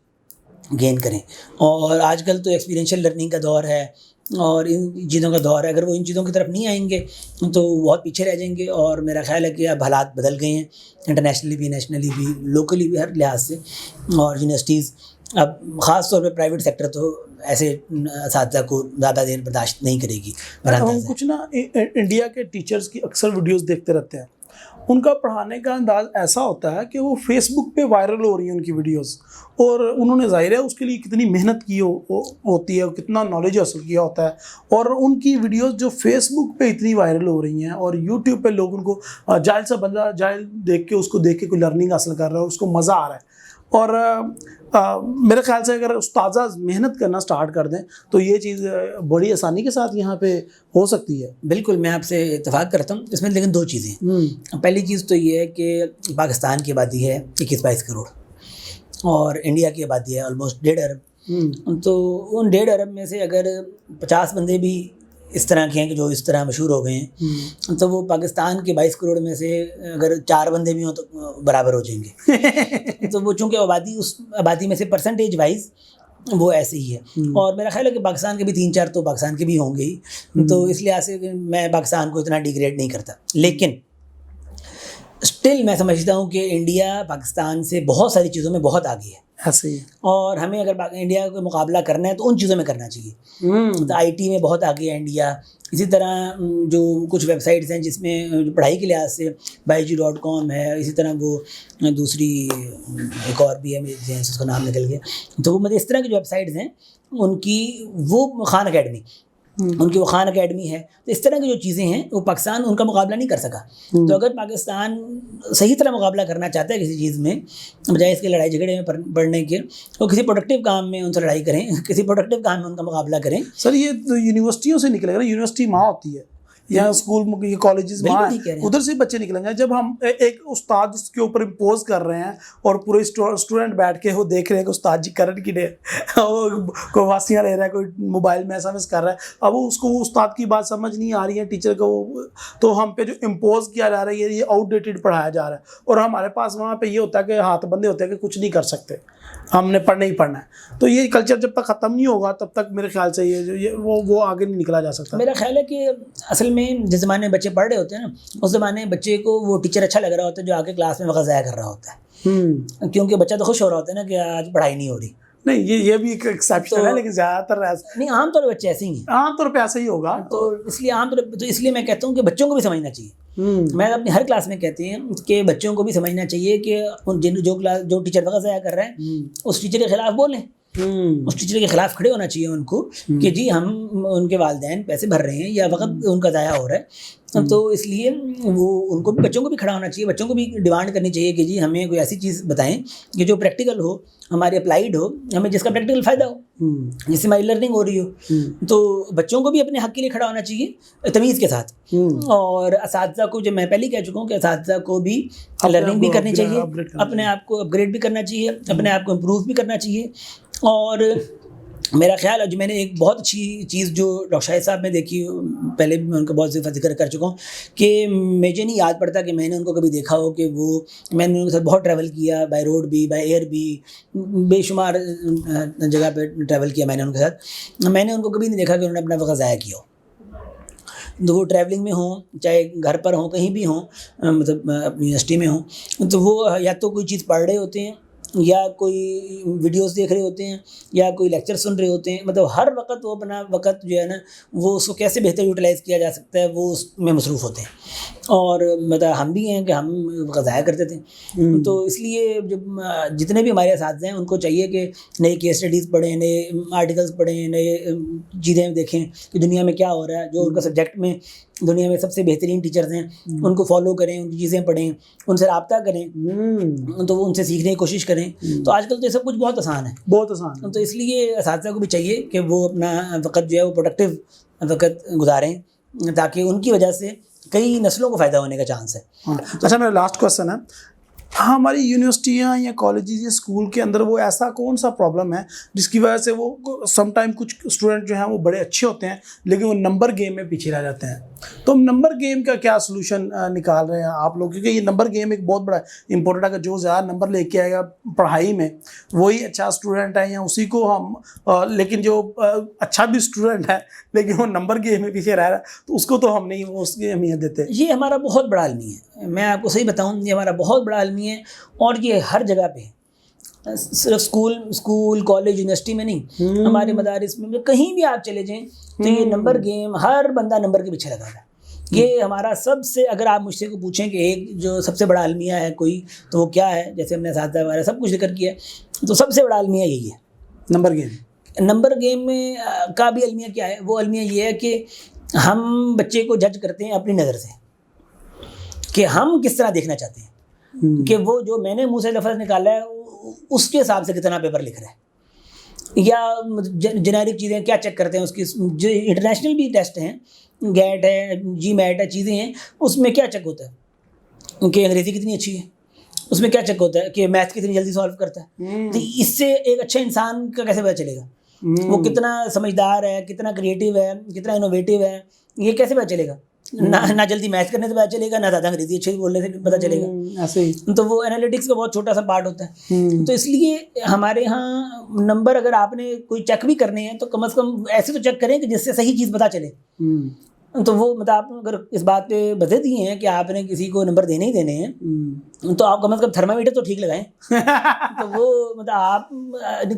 گین کریں. اور آج کل تو ایکسپیرینشیل لرننگ کا دور ہے اور ان چیزوں کا دور ہے, اگر وہ ان چیزوں کی طرف نہیں آئیں گے تو بہت پیچھے رہ جائیں گے. اور میرا خیال ہے کہ اب حالات بدل گئے ہیں, انٹرنیشنلی بھی, نیشنلی بھی, لوکلی بھی, ہر لحاظ سے. اور یونیورسٹیز اب خاص طور پہ پرائیویٹ سیکٹر تو ایسے اساتذہ کو زیادہ دیر برداشت نہیں کرے گی. ہم کچھ نا انڈیا کے ٹیچرز کی اکثر ویڈیوز دیکھتے رہتے ہیں, ان کا پڑھانے کا انداز ایسا ہوتا ہے کہ وہ فیس بک پہ وائرل ہو رہی ہیں ان کی ویڈیوز, اور انہوں نے ظاہر ہے اس کے لیے کتنی محنت کی ہوتی ہے اور کتنا نالج حاصل کیا ہوتا ہے, اور ان کی ویڈیوز جو فیس بک پہ اتنی وائرل ہو رہی ہیں اور یوٹیوب پہ لوگ ان کو جاہل سا بندہ جاہل دیکھ کے اس کو دیکھ کے کوئی لرننگ حاصل کر رہا ہے, اس کو مزہ آ رہا ہے. اور میرے خیال سے اگر استاذہ محنت کرنا سٹارٹ کر دیں تو یہ چیز بڑی آسانی کے ساتھ یہاں پہ ہو سکتی ہے. بالکل, میں آپ سے اتفاق کرتا ہوں اس میں, لیکن 2 چیزیں ہیں. پہلی چیز تو یہ ہے کہ پاکستان کی آبادی ہے 21-22 کروڑ اور انڈیا کی آبادی ہے آلموسٹ 1.5 ارب. تو ان 1.5 ارب میں سے اگر 50 بندے بھی اس طرح کے ہیں کہ جو اس طرح مشہور ہو گئے ہیں تو وہ پاکستان کے 22 کروڑ میں سے اگر 4 بندے بھی ہوں تو برابر ہو جائیں گے. تو وہ چونکہ اس آبادی میں سے پرسنٹیج وائز وہ ایسے ہی ہے. اور میرا خیال ہے کہ پاکستان کے بھی 3-4 تو پاکستان کے بھی ہوں گے ہی. تو اس لحاظ سے میں پاکستان کو اتنا ڈیگریڈ نہیں کرتا. لیکن اسٹل میں سمجھتا ہوں کہ انڈیا پاکستان سے بہت ساری چیزوں میں بہت آگے ہے. ایسے ہی اور ہمیں اگر انڈیا کو مقابلہ کرنا ہے تو ان چیزوں میں کرنا چاہیے. تو آئی ٹی میں بہت آگے ہے انڈیا. اسی طرح جو کچھ ویب سائٹس ہیں جس میں پڑھائی کے لحاظ سے byju.com ہے. اسی طرح وہ دوسری ایک اور بھی ہے اس کا نام نکل گیا. تو وہ مطلب اس طرح کی جو ویب سائٹس ہیں ان کی وہ خان اکیڈمی ہے. تو اس طرح کی جو چیزیں ہیں وہ پاکستان ان کا مقابلہ نہیں کر سکا. تو اگر پاکستان صحیح طرح مقابلہ کرنا چاہتا ہے کسی چیز میں بجائے اس کے لڑائی جھگڑے میں پڑھنے کے تو کسی پروڈکٹیو کام میں ان سے لڑائی کریں, کسی پروڈکٹیو کام میں ان کا مقابلہ کریں. سر یہ تو یونیورسٹیوں سے نکلے گا نا, یونیورسٹی وہاں ہوتی ہے یا اسکول یہ کالجز وہاں ادھر سے بچے نکلیں گے. جب ہم ایک استاد اس کے اوپر امپوز کر رہے ہیں اور پورے اسٹوڈنٹ بیٹھ کے وہ دیکھ رہے ہیں کہ استاد جی کرنٹ کی ڈے کوئی واسیاں لے رہا ہے, کوئی موبائل میں SMS کر رہا ہے, اب اس کو استاد کی بات سمجھ نہیں آ رہی ہے ٹیچر کو, تو ہم پہ جو امپوز کیا جا رہا ہے یہ آؤٹ ڈیٹڈ پڑھایا جا رہا ہے. اور ہمارے پاس وہاں پہ یہ ہوتا ہے کہ ہاتھ بندے ہوتے ہیں کہ کچھ نہیں کر سکتے, ہم نے پڑھنا ہی پڑھنا ہے. تو یہ کلچر جب تک ختم نہیں ہوگا تب تک میرے خیال سے وہ آگے نہیں نکلا جا سکتا. میرا خیال ہے کہ اصل میں جس زمانے میں بچے پڑھ رہے ہوتے ہیں نا اس زمانے میں بچے کو وہ ٹیچر اچھا لگ رہا ہوتا ہے جو آگے کلاس میں وقت ضائع کر رہا ہوتا ہے, کیونکہ بچہ تو خوش ہو رہا ہوتا ہے نا کہ آج پڑھائی نہیں ہو رہی. نہیں یہ بھی ایک ایکسیپشن ہے لیکن زیادہ تر نہیں, عام طور پہ بچے ایسے ہی ہیں, عام طور پہ ایسا ہی ہوگا. تو اس لیے میں کہتا ہوں کہ بچوں کو بھی سمجھنا چاہیے. میں اپنی ہر کلاس میں کہتے ہیں کہ بچوں کو بھی سمجھنا چاہیے کہ جو ٹیچر وقت ضائع کر رہے ہیں اس ٹیچر کے خلاف بولیں, اس ٹیچر کے خلاف کھڑے ہونا چاہیے ان کو کہ جی ہم ان کے والدین پیسے بھر رہے ہیں یا وقت ان کا ضائع ہو رہا ہے. تو اس لیے وہ ان کو بھی بچوں کو بھی کھڑا ہونا چاہیے, بچوں کو بھی ڈیمانڈ کرنی چاہیے کہ جی ہمیں کوئی ایسی چیز بتائیں کہ جو پریکٹیکل ہو, ہماری اپلائیڈ ہو, ہمیں جس کا پریکٹیکل فائدہ ہو, جس سے ہماری لرننگ ہو رہی ہو. تو بچوں کو بھی اپنے حق کے لیے کھڑا ہونا چاہیے تمیز کے ساتھ. اور اساتذہ کو, جو میں پہلے کہہ چکا ہوں کہ اساتذہ کو بھی لرننگ بھی کرنی چاہیے, اپنے آپ کو اپ گریڈ بھی کرنا چاہیے, اپنے آپ کو امپروو بھی کرنا چاہیے. اور میرا خیال ہے جو میں نے ایک بہت اچھی چیز جو ڈاکٹر شاہد صاحب نے دیکھی, پہلے بھی میں ان کا بہت دفعہ ذکر کر چکا ہوں کہ مجھے نہیں یاد پڑتا کہ میں نے ان کو کبھی دیکھا ہو کہ میں نے ان کے ساتھ بہت ٹریول کیا, بائی روڈ بھی, بائی ایئر بھی, بے شمار جگہ پہ ٹریول کیا میں نے ان کے ساتھ. میں نے ان کو کبھی نہیں دیکھا کہ انہوں نے اپنا وقت ضائع کیا ہو. تو وہ ٹریولنگ میں ہوں, چاہے گھر پر ہوں, کہیں بھی ہوں, مطلب اپنی یونیورسٹی میں ہوں, تو وہ یا تو کوئی چیز پڑھ رہے ہوتے ہیں یا کوئی ویڈیوز دیکھ رہے ہوتے ہیں یا کوئی لیکچر سن رہے ہوتے ہیں. مطلب ہر وقت وہ اپنا وقت جو ہے نا وہ اس کو کیسے بہتر یوٹیلائز کیا جا سکتا ہے وہ اس میں مصروف ہوتے ہیں. اور مطلب ہم بھی ہیں کہ ہم وقت ضائع کرتے تھے. تو اس لیے جب جتنے بھی ہمارے اساتذہ ہیں ان کو چاہیے کہ نئے کیس اسٹڈیز پڑھیں, نئے آرٹیکلس پڑھیں, نئے چیزیں دیکھیں کہ دنیا میں کیا ہو رہا ہے. جو ان کا سبجیکٹ میں دنیا میں سب سے بہترین ٹیچرز ہیں ان کو فالو کریں, ان کی چیزیں پڑھیں, ان سے رابطہ کریں, تو وہ ان سے سیکھنے کی کوشش کریں. تو آج کل تو یہ سب کچھ بہت آسان ہے, بہت آسان. تو اس لیے اساتذہ کو بھی چاہیے کہ وہ اپنا وقت جو ہے وہ پروڈکٹیو وقت گزاریں تاکہ ان کی وجہ سے کئی نسلوں کو فائدہ ہونے کا چانس ہے. اچھا, میرا لاسٹ کوسچن ہے, ہماری یونیورسٹیاں یا کالجز یا اسکول کے اندر وہ ایسا کون سا پرابلم ہے جس کی وجہ سے وہ سم ٹائم کچھ اسٹوڈنٹ جو ہیں وہ بڑے اچھے ہوتے ہیں لیکن وہ نمبر گیم میں پیچھے رہ جاتے ہیں. تو نمبر گیم کا کیا سلوشن نکال رہے ہیں آپ لوگ, کیونکہ یہ نمبر گیم ایک بہت بڑا امپورٹنٹ ہے کہ جو زیادہ نمبر لے کے آئے گا پڑھائی میں وہی اچھا اسٹوڈنٹ ہے, یا اسی کو ہم لیکن جو اچھا بھی اسٹوڈنٹ ہے لیکن وہ نمبر گیم میں پیچھے رہ رہا ہے تو اس کو تو ہم نہیں وہ اس کی اہمیت دیتے. یہ ہمارا بہت بڑا عالمی ہے, میں آپ کو صحیح بتاؤں, یہ ہمارا بہت بڑا عالمی ہے. اور یہ ہر جگہ پہ ہے, صرف اسکول کالج یونیورسٹی میں نہیں, ہمارے مدارس میں کہیں بھی آپ چلے جائیں تو یہ نمبر گیم, ہر بندہ نمبر کے پیچھے لگا ہے. یہ ہمارا سب سے, اگر آپ مجھ سے کو پوچھیں کہ ایک جو سب سے بڑا المیہ ہے کوئی تو وہ کیا ہے, جیسے ہم نے اساتذہ وغیرہ سب کچھ ذکر کیا ہے, تو سب سے بڑا المیہ یہی ہے, نمبر گیم. نمبر گیم میں کا بھی المیہ کیا ہے, وہ المیہ یہ ہے کہ ہم بچے کو جج کرتے ہیں اپنی نظر سے کہ ہم کس طرح دیکھنا چاہتے ہیں, کہ وہ جو میں نے منہ سے لفظ نکالا ہے اس کے حساب سے کتنا پیپر لکھ رہا ہے, یا جنیرک چیزیں کیا چیک کرتے ہیں اس کی, جو انٹرنیشنل بھی ٹیسٹ ہیں, گیٹ ہے, جی میٹ ہے, چیزیں ہیں, اس میں کیا چیک ہوتا ہے کہ انگریزی کتنی اچھی ہے, اس میں کیا چیک ہوتا ہے کہ میتھ کتنی جلدی سالو کرتا ہے. تو اس سے ایک اچھے انسان کا کیسے پتہ چلے گا وہ کتنا سمجھدار ہے, کتنا کریٹیو ہے, کتنا انوویٹیو ہے, یہ کیسے پتہ چلے گا؟ نہ جلدی میتھ کرنے سے پتہ چلے گا, نہ زیادہ انگریزی اچھے بولنے سے پتہ چلے گا. ایسے ہی تو وہ انالیٹکس کا بہت چھوٹا سا پارٹ ہوتا ہے. تو اس لیے ہمارے ہاں نمبر اگر آپ نے کوئی چیک بھی کرنے ہیں تو کم از کم ایسے تو چیک کریں کہ جس سے صحیح چیز پتہ چلے. تو وہ مطلب آپ اگر اس بات پہ بتے دیے ہیں کہ آپ نے کسی کو نمبر دینے ہی دینے ہیں تو آپ کم از کم تھرمامیٹر تو ٹھیک لگائیں. تو وہ مطلب آپ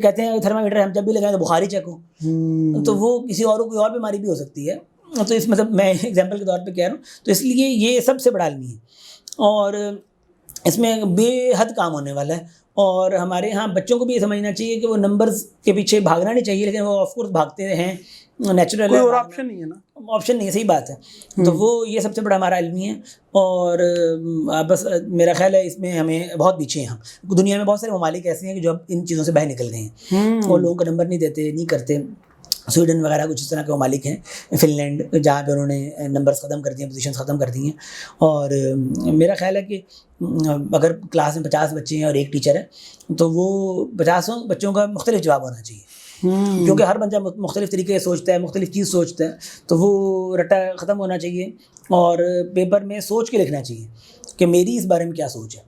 کہتے ہیں تھرمامیٹر ہم جب بھی لگائیں تو بخاری چیک ہو, تو وہ کسی اور کوئی اور بیماری بھی ہو سکتی ہے. تو اس مطلب میں ایگزامپل کے طور پہ کہہ رہا ہوں. تو اس لیے یہ سب سے بڑا علمی ہے اور اس میں بے حد کام ہونے والا ہے. اور ہمارے ہاں بچوں کو بھی یہ سمجھنا چاہیے کہ وہ نمبرز کے پیچھے بھاگنا نہیں چاہیے, لیکن وہ آف کورس بھاگتے ہیں, نیچرل ہے, اور آپشن نہیں ہے نا, آپشن نہیں ہے, صحیح بات ہے. تو وہ یہ سب سے بڑا ہمارا علمی ہے. اور بس میرا خیال ہے اس میں ہمیں بہت پیچھے ہیں. ہم دنیا میں بہت سارے ممالک ایسے ہیں کہ جو اب ان چیزوں سے باہر نکل گئے ہیں, اور لوگوں کا نمبر نہیں دیتے, نہیں کرتے. سویڈن وغیرہ کچھ اس طرح کے ممالک ہیں, فن لینڈ, جہاں پہ انہوں نے نمبرز ختم کر دیے ہیں, پوزیشنز ختم کر دی ہیں. اور میرا خیال ہے کہ اگر کلاس میں 50 بچے ہیں اور ایک ٹیچر ہے تو وہ 50 بچوں کا مختلف جواب ہونا چاہیے, کیونکہ ہر بندہ مختلف طریقے سے سوچتا ہے, مختلف چیز سوچتا ہے. تو وہ رٹا ختم ہونا چاہیے اور پیپر میں سوچ کے لکھنا چاہیے کہ میری اس بارے میں کیا سوچ ہے.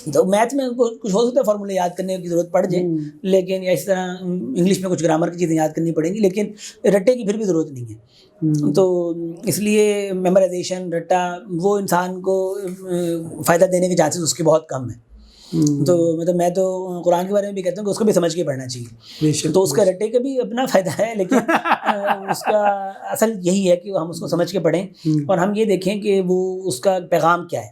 تو میتھ میں کچھ ہو سکتا ہے فارمولے یاد کرنے کی ضرورت پڑ جائے, لیکن اس طرح انگلش میں کچھ گرامر کی چیزیں یاد کرنی پڑیں گی, لیکن رٹے کی پھر بھی ضرورت نہیں ہے. تو اس لیے میمورائزیشن, رٹا, وہ انسان کو فائدہ دینے کے چانسز اس کے بہت کم ہیں. تو مطلب میں تو قرآن کے بارے میں بھی کہتا ہوں کہ اس کو بھی سمجھ کے پڑھنا چاہیے. تو اس کا رٹے کا بھی اپنا فائدہ ہے, لیکن اس کا اصل یہی ہے کہ ہم اس کو سمجھ کے پڑھیں اور ہم یہ دیکھیں کہ وہ اس کا پیغام کیا ہے,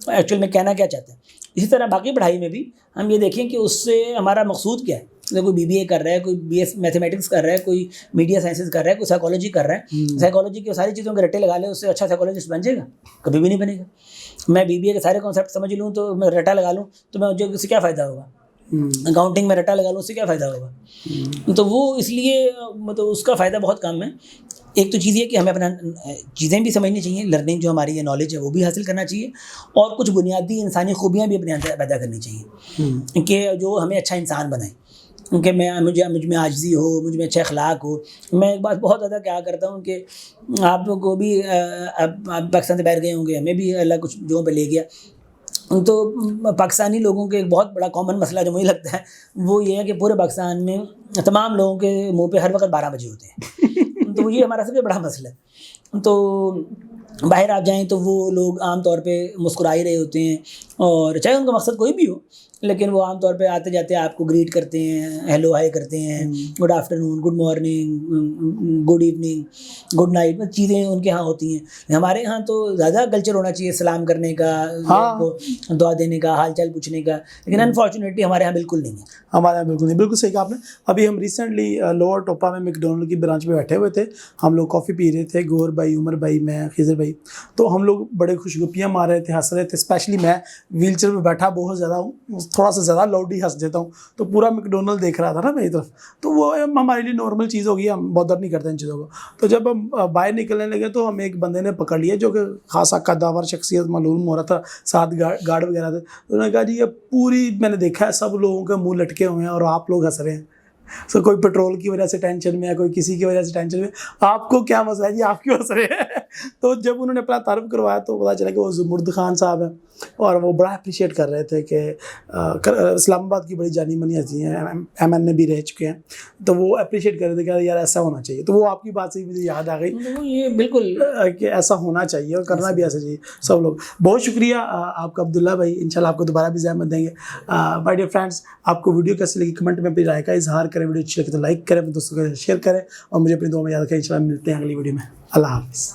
ایکچوئل میں کہنا کیا چاہتا ہے. اسی طرح باقی پڑھائی میں بھی ہم یہ دیکھیں کہ اس سے ہمارا مقصود کیا ہے. کوئی بی بی اے کر رہا ہے, کوئی بی ایس میتھمیٹکس کر رہا ہے, کوئی میڈیا سائنسز کر رہا ہے, کوئی سائیکالوجی کر رہا ہے. سائیکالوجی کی ساری چیزوں کے رٹے لگا لیں, اس سے اچھا سائیکالوجسٹ بن جائے گا؟ کبھی بھی نہیں بنے گا. میں بی بی اے کے سارے کانسیپٹ سمجھ لوں تو میں رٹا لگا لوں تو میں اس سے کیا فائدہ ہوگا؟ اکاؤنٹنگ میں رٹا لگا لوں اس سے کیا فائدہ ہوگا؟ تو وہ اس لیے مطلب اس کا فائدہ بہت کم ہے. ایک تو چیز یہ کہ ہمیں اپنا چیزیں بھی سمجھنی چاہیے, لرننگ جو ہماری ہے, نالج ہے, وہ بھی حاصل کرنا چاہیے, اور کچھ بنیادی انسانی خوبیاں بھی اپنے اندر پیدا کرنی چاہیے کہ جو ہمیں اچھا انسان بنائیں. کہ مجھ میں عاجزی ہو, مجھ میں اچھا اخلاق ہو. میں ایک بات بہت زیادہ کیا کرتا ہوں کہ آپ لوگ کو بھی آپ پاکستان سے باہر گئے ہوں گے, ہمیں بھی اللہ کچھ جگہوں پہ لے گیا. تو پاکستانی لوگوں کے ایک بہت بڑا کامن مسئلہ جو مجھے لگتا ہے وہ یہ ہے کہ پورے پاکستان میں تمام لوگوں کے منہ پہ ہر وقت 12 بجے ہوتے ہیں. تو یہ ہمارا سب سے بڑا مسئلہ ہے. تو باہر آپ جائیں تو وہ لوگ عام طور پہ مسکرا ہی رہے ہوتے ہیں, اور چاہے ان کا مقصد کوئی بھی ہو, لیکن وہ عام طور پہ آتے جاتے آپ کو گریٹ کرتے ہیں, ہیلو ہائی کرتے ہیں, good afternoon, good morning, good evening, good night, چیزیں ان کے ہاں ہوتی ہیں. ہمارے ہاں تو زیادہ کلچر ہونا چاہیے سلام کرنے کا, دعا دینے کا, حال چال پوچھنے کا, لیکن انفارچونیٹلی ہمارے ہاں بالکل نہیں ہے. ہمارے یہاں بالکل نہیں. بالکل صحیح کہا آپ نے. ابھی ہم ریسنٹلی لوور ٹوپا میں میک ڈونلڈ کی برانچ میں بیٹھے ہوئے تھے, ہم لوگ کافی پی رہے تھے, گور بھائی, عمر بھائی, میں, خضر بھائی. تو ہم لوگ بڑے خوش گپیاں مار رہے تھے, ہنس رہے تھے. اسپیشلی میں ویل چیئر میں بیٹھا بہت زیادہ ہوں, تھوڑا سا زیادہ لاؤڈلی ہنس دیتا ہوں, تو پورا میک ڈونلڈ دیکھ رہا تھا نا میری طرف. تو وہ ہمارے لیے نارمل چیز ہو گئی, ہم بودر نہیں کرتے ان چیزوں کو. تو جب ہم باہر نکلنے لگے تو ہم ایک بندے نے پکڑ لیا جو کہ خاصا قداور شخصیت معلوم ہو رہا تھا, ساتھ گارڈ وغیرہ تھے. انہوں نے کہا جی یہ پوری میں نے دیکھا ہے سب لوگوں کے منہ لٹکے ہوئے ہیں اور آپ لوگ ہنس رہے ہیں. کوئی پیٹرول کی وجہ سے ٹینشن میں ہے, کوئی کسی کی وجہ سے ٹینشن میں, آپ کو کیا مسئلہ ہے جی, آپ کیوں ہنس رہے ہیں؟ تو جب انہوں نے اپنا تعارف کروایا تو پتا چلا کہ وہ زمرد خان صاحب ہیں, اور وہ بڑا اپریشیٹ کر رہے تھے کہ اسلام آباد کی بڑی جانی منی ہستی ہیں, ایم بھی رہ چکے ہیں. تو وہ اپریشیٹ کر رہے تھے کہ یار ایسا ہونا چاہیے. تو وہ آپ کی بات سے مجھے یاد آ گئی, یہ بالکل کہ ایسا ہونا چاہیے اور کرنا بھی ایسا چاہیے سب لوگ. بہت شکریہ آپ کا عبداللہ بھائی, انشاءاللہ آپ کو دوبارہ بھی زحمت دیں گے. مائی ڈیئر فرینڈس, آپ کو ویڈیو کیسی لگی کمنٹ میں اپنی رائے کا اظہار کریں, ویڈیو اچھی لگے تو لائک کریں, دوستوں کے ساتھ شیئر کریں, اور مجھے اپنی دعا میں یاد رکھیں. انشاءاللہ ملتے ہیں اگلی ویڈیو میں. اللہ حافظ.